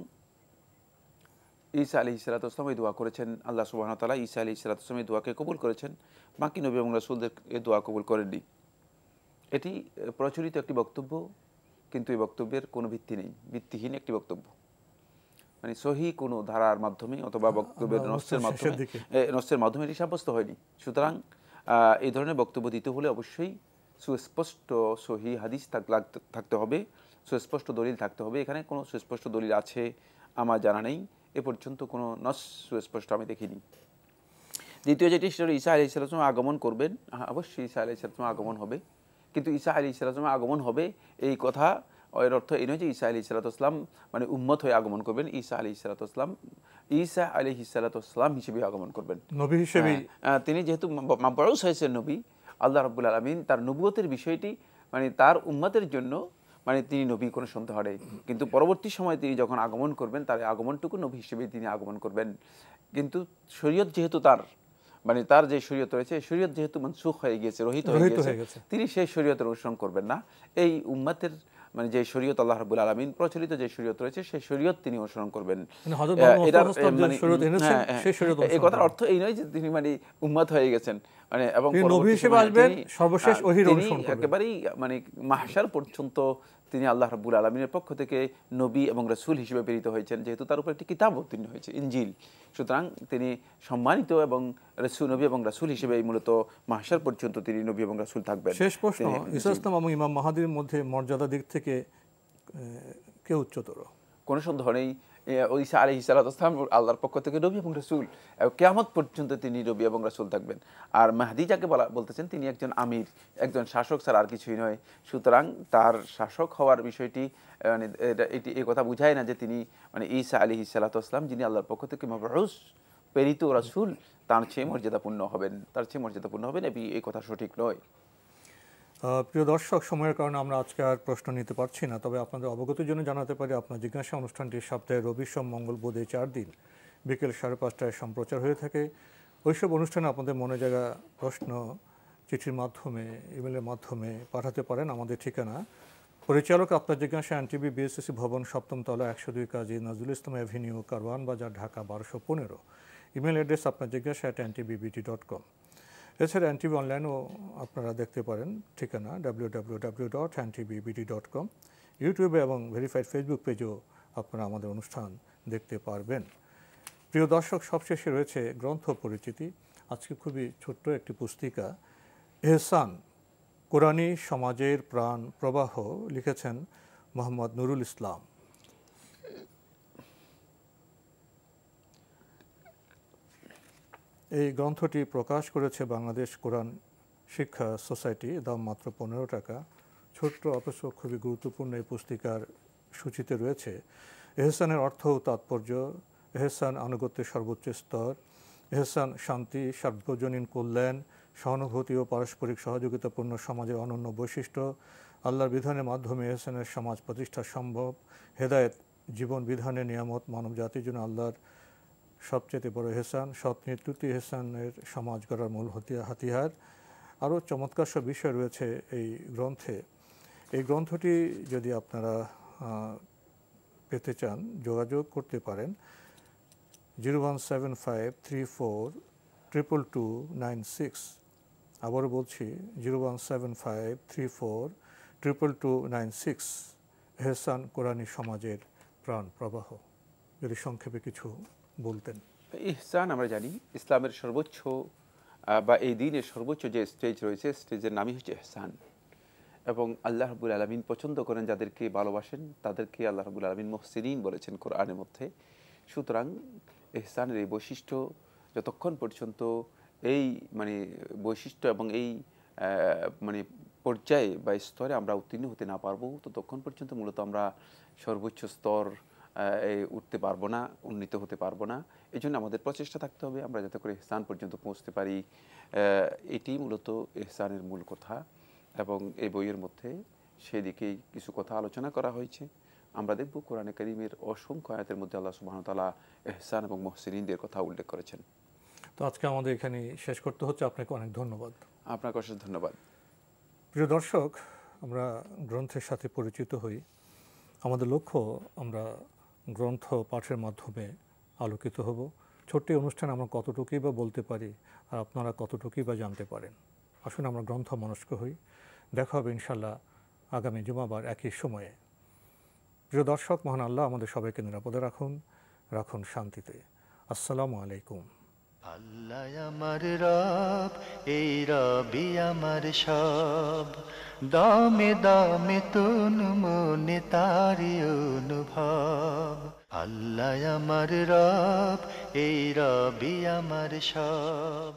ঈসা আলাইহিস সালাতু ওয়াস সালাম এই দোয়া করেছেন। আল্লাহ সুবহানাহু ওয়া তাআলা ঈসা আলাইহিস সালাতু ওয়াস সালামের দোয়াকে কবুল করেছেন, বাকি নবী এবং রাসূলদের এই দোয়া কবুল করেননি। এটি প্রচলিত একটি বক্তব্য, কিন্তু এই বক্তব্যের কোনো ভিত্তি নেই, ভিত্তিহীন একটি বক্তব্য। মানে সহি কোনো ধারার মাধ্যমে অথবা বক্তব্যের নস্যের মাধ্যমে এটি সাব্যস্ত হয়নি। সুতরাং এই ধরনের বক্তব্য দিতে হলে অবশ্যই সুস্পষ্ট সহি হাদিস থাকতে হবে, সুস্পষ্ট দলিল থাকতে হবে। এখানে কোনো সুস্পষ্ট দলিল আছে আমার জানা নেই, এ পর্যন্ত কোনো নস সুস্পষ্ট আমি দেখিনি। দ্বিতীয় যেটি সেটা ঈসা আলাইহিস সালাম আগমন করবেন, অবশ্যই ঈসা আলাইহিস সালাম আগমন হবে, কিন্তু ঈসা আলাইহিস সালাম আগমন হবে এই কথা এর অর্থ এই নয় যে ঈসা আলাইহিস সালাম মানে উম্মত হয়ে আগমন করবেন। ঈসা আলাইহিস সালাম হিসেবে আগমন করবেন, নবী হিসেবে। তিনি যেহেতু মাবউস হয়েছেন নবী, আল্লাহ রাব্বুল আলামিন তার নবুয়তের বিষয়টি মানে তার উম্মতের জন্য মানে তিনি নবী, কোনো সন্দেহ নেই। কিন্তু পরবর্তী সময়ে তিনি যখন আগমন করবেন, তার আগমনটুকু নবী হিসেবে তিনি আগমন করবেন। কিন্তু শরীয়ত যেহেতু তার মানে তার যে শরীয়ত রয়েছে, শরীয়ত যেহেতু মনসুখ হয়ে গিয়েছে, রহিত হয়ে গেছে, তিনি সেই শরীয়তের অনুসরণ করবেন না। এই উম্মতের মানে যে শরীয়ত আল্লাহ রাব্বুল আলামিন প্রচলিত যে শরীয়ত রয়েছে সেই শরীয়ত তিনি অনুসরণ করবেন। এই কথার অর্থ এই নয় যে তিনি মানে উম্মত হয়ে গেছেন মানে এবং নবী হিসেবে আসবেন, সর্বশেষ ওহীর অনুসরণ করবেন। একেবারেই মানে মাহশার পর্যন্ত তিনি আল্লাহ রাব্বুল আলামিনের পক্ষ থেকে নবী এবং রাসূল হিসেবে প্রেরিত হয়েছেন, যেহেতু তার উপর একটি কিতাব অবতীর্ণ হয়েছে, ইনজিল। সুতরাং তিনি সম্মানিত এবং নবী এবং রাসূল হিসেবে মূলত মাহশার পর্যন্ত তিনি নবী এবং রাসূল থাকবেন। শেষ প্রশ্ন, ঈসা ইসলাম এবং ইমাম মাহদীর মধ্যে মর্যাদা দিক থেকে কে উচ্চতর? কোনো সন্দেহ নেই, ঈসা আলাইহিস সালাতু ওয়াস সালাম আল্লাহর পক্ষ থেকে নবী এবং রাসূল, কিয়ামত পর্যন্ত তিনি নবী এবং রাসূল থাকবেন। আর মাহদী যাকে বলতেছেন তিনি একজন আমির, একজন শাসক ছাড়া আর কিছুই নয়। সুতরাং তার শাসক হওয়ার বিষয়টি মানে এটি এই কথা বোঝায় না যে তিনি মানে ঈসা আলাইহিস সালাতু ওয়াস সালাম যিনি আল্লাহর পক্ষ থেকে মাবউস প্রেরিত রাসূল তার চেয়ে মর্যাদাপূর্ণ হবেন, এই কথা সঠিক নয়। প্রিয় দর্শক, সময়ের কারণে আমরা আজকে আর প্রশ্ন নিতে পারছি না, তবে আপনাদের অবগতির জন্য জানাতে পারি আপনার জিজ্ঞাসা অনুষ্ঠানটি সপ্তাহে রবি, সোম, মঙ্গল, বুধ এই 4 দিন বিকেল 5:30টায় সম্প্রচার হয়ে থাকে। ওইসব অনুষ্ঠানে আপনাদের মনে জায়গা প্রশ্ন চিঠির মাধ্যমে, ইমেলের মাধ্যমে পাঠাতে পারেন। আমাদের ঠিকানা পরিচালক আপনার জিজ্ঞাসা, এনটিভি, বিএসসিসি ভবন, 7ম তলা, 102 কাজী নজরুল ইসলাম অ্যাভিনিউ, কারওয়ান বাজার, ঢাকা 1215। ইমেল অ্যাড্রেস আপনার জিজ্ঞাসা @ntbbt.com। এছাড়া এনটিভি অনলাইনও আপনারা দেখতে পারেন, ঠিকানা www.ntbbt.com। ইউটিউবে এবং ভেরিফাইড ফেসবুক পেজেও আপনারা আমাদের অনুষ্ঠান দেখতে পারবেন। প্রিয় দর্শক, সবশেষে রয়েছে গ্রন্থ পরিচিতি। আজকে খুবই ছোট্ট একটি পুস্তিকা, এহসান, কোরআনী সমাজের প্রাণ প্রবাহ, লিখেছেন মোহাম্মদ নুরুল ইসলাম। এই গ্রন্থটি প্রকাশ করেছে বাংলাদেশ কোরআন শিক্ষা সোসাইটি, দাম মাত্র 15 টাকা। ছোট্ট অথচ খুবই গুরুত্বপূর্ণ এই পুস্তিকার সূচিতে রয়েছে এহসানের অর্থ ও তাৎপর্য, এহসান আনুগত্যের সর্বোচ্চ স্তর, এহসান শান্তি, সার্বজনীন কল্যাণ, সহানুভূতি ও পারস্পরিক সহযোগিতাপূর্ণ সমাজের অনন্য বৈশিষ্ট্য, আল্লাহর বিধানের মাধ্যমে এহসানের সমাজ প্রতিষ্ঠা সম্ভব, হেদায়েত জীবন বিধানের নিয়ামত, মানব জাতির জন্য আল্লাহর সবচেয়ে বড় এহসান, সৎ নেতৃত্বই এহসানের সমাজ গড়ার মূল হাতিয়ার। আরও চমৎকার সব বিষয় রয়েছে এই গ্রন্থে। এই গ্রন্থটি যদি আপনারা পেতে চান যোগাযোগ করতে পারেন 01753422296। আবারও বলছি 01753422296। এহসান, কোরআনী সমাজের প্রাণ প্রবাহ। যদি সংক্ষেপে কিছু বলতেন। ইহসান আমরা জানি ইসলামের সর্বোচ্চ বা এই দিনের সর্বোচ্চ যে স্টেজ রয়েছে, স্টেজের নামই হচ্ছে ইহসান। এবং আল্লাহ রাব্বুল আলামিন পছন্দ করেন যাদেরকে ভালোবাসেন তাদেরকে আল্লাহ রাব্বুল আলামিন মুহসিনিন বলেছেন কোরআনের মধ্যে। সুতরাং ইহসানের এই বৈশিষ্ট্য যতক্ষণ পর্যন্ত এই মানে বৈশিষ্ট্য এবং এই মানে পর্যায়ে বা স্তরে আমরা উত্তীর্ণ হতে না পারবো, ততক্ষণ পর্যন্ত মূলত আমরা সর্বোচ্চ স্তর উঠতে পারবো না, উন্নীত হতে পারবো না। এই জন্য আমাদের প্রচেষ্টা থাকতে হবে আমরা যাতে করে ইহসান পর্যন্ত পৌঁছতে পারি। এটি মূলত ইহসানের মূল কথা এবং এই বইয়ের মধ্যে সেদিকেই কিছু কথা আলোচনা করা হয়েছে। আমরা দেখব কোরআনে কারীমের অসংখ্য আয়াতের মধ্যে আল্লাহ সুবহানাহু ওয়া তাআলা ইহসান এবং মুহসিনিনদের কথা উল্লেখ করেছেন। তো আজকে আমাদের এখানে শেষ করতে হচ্ছে। আপনাকে অনেক ধন্যবাদ। আপনাকে অশেষ ধন্যবাদ। প্রিয় দর্শক, আমরা গ্রন্থের সাথে পরিচিত হই। আমাদের লক্ষ্য আমরা গ্রন্থ পাঠের মাধ্যমে আলোকিত হব। ছোট্ট অনুষ্ঠানে আমরা কতটুকুই বা বলতে পারি আর আপনারা কতটুকুই বা জানতে পারেন। আসুন আমরা গ্রন্থ মনস্ক হই। দেখা হবে ইনশাল্লাহ আগামী জুমাবার একই সময়ে। প্রিয় দর্শক, মহান আল্লাহ আমাদের সবাইকে নিরাপদে রাখুন, রাখুন শান্তিতে। আসসালামু আলাইকুম। আল্লাহ আমার রব, এই রবি আমার সব, দামে দামে তুন মনে তারি অনুভব। আল্লাহ আমার রব, এই রবি আমার সব।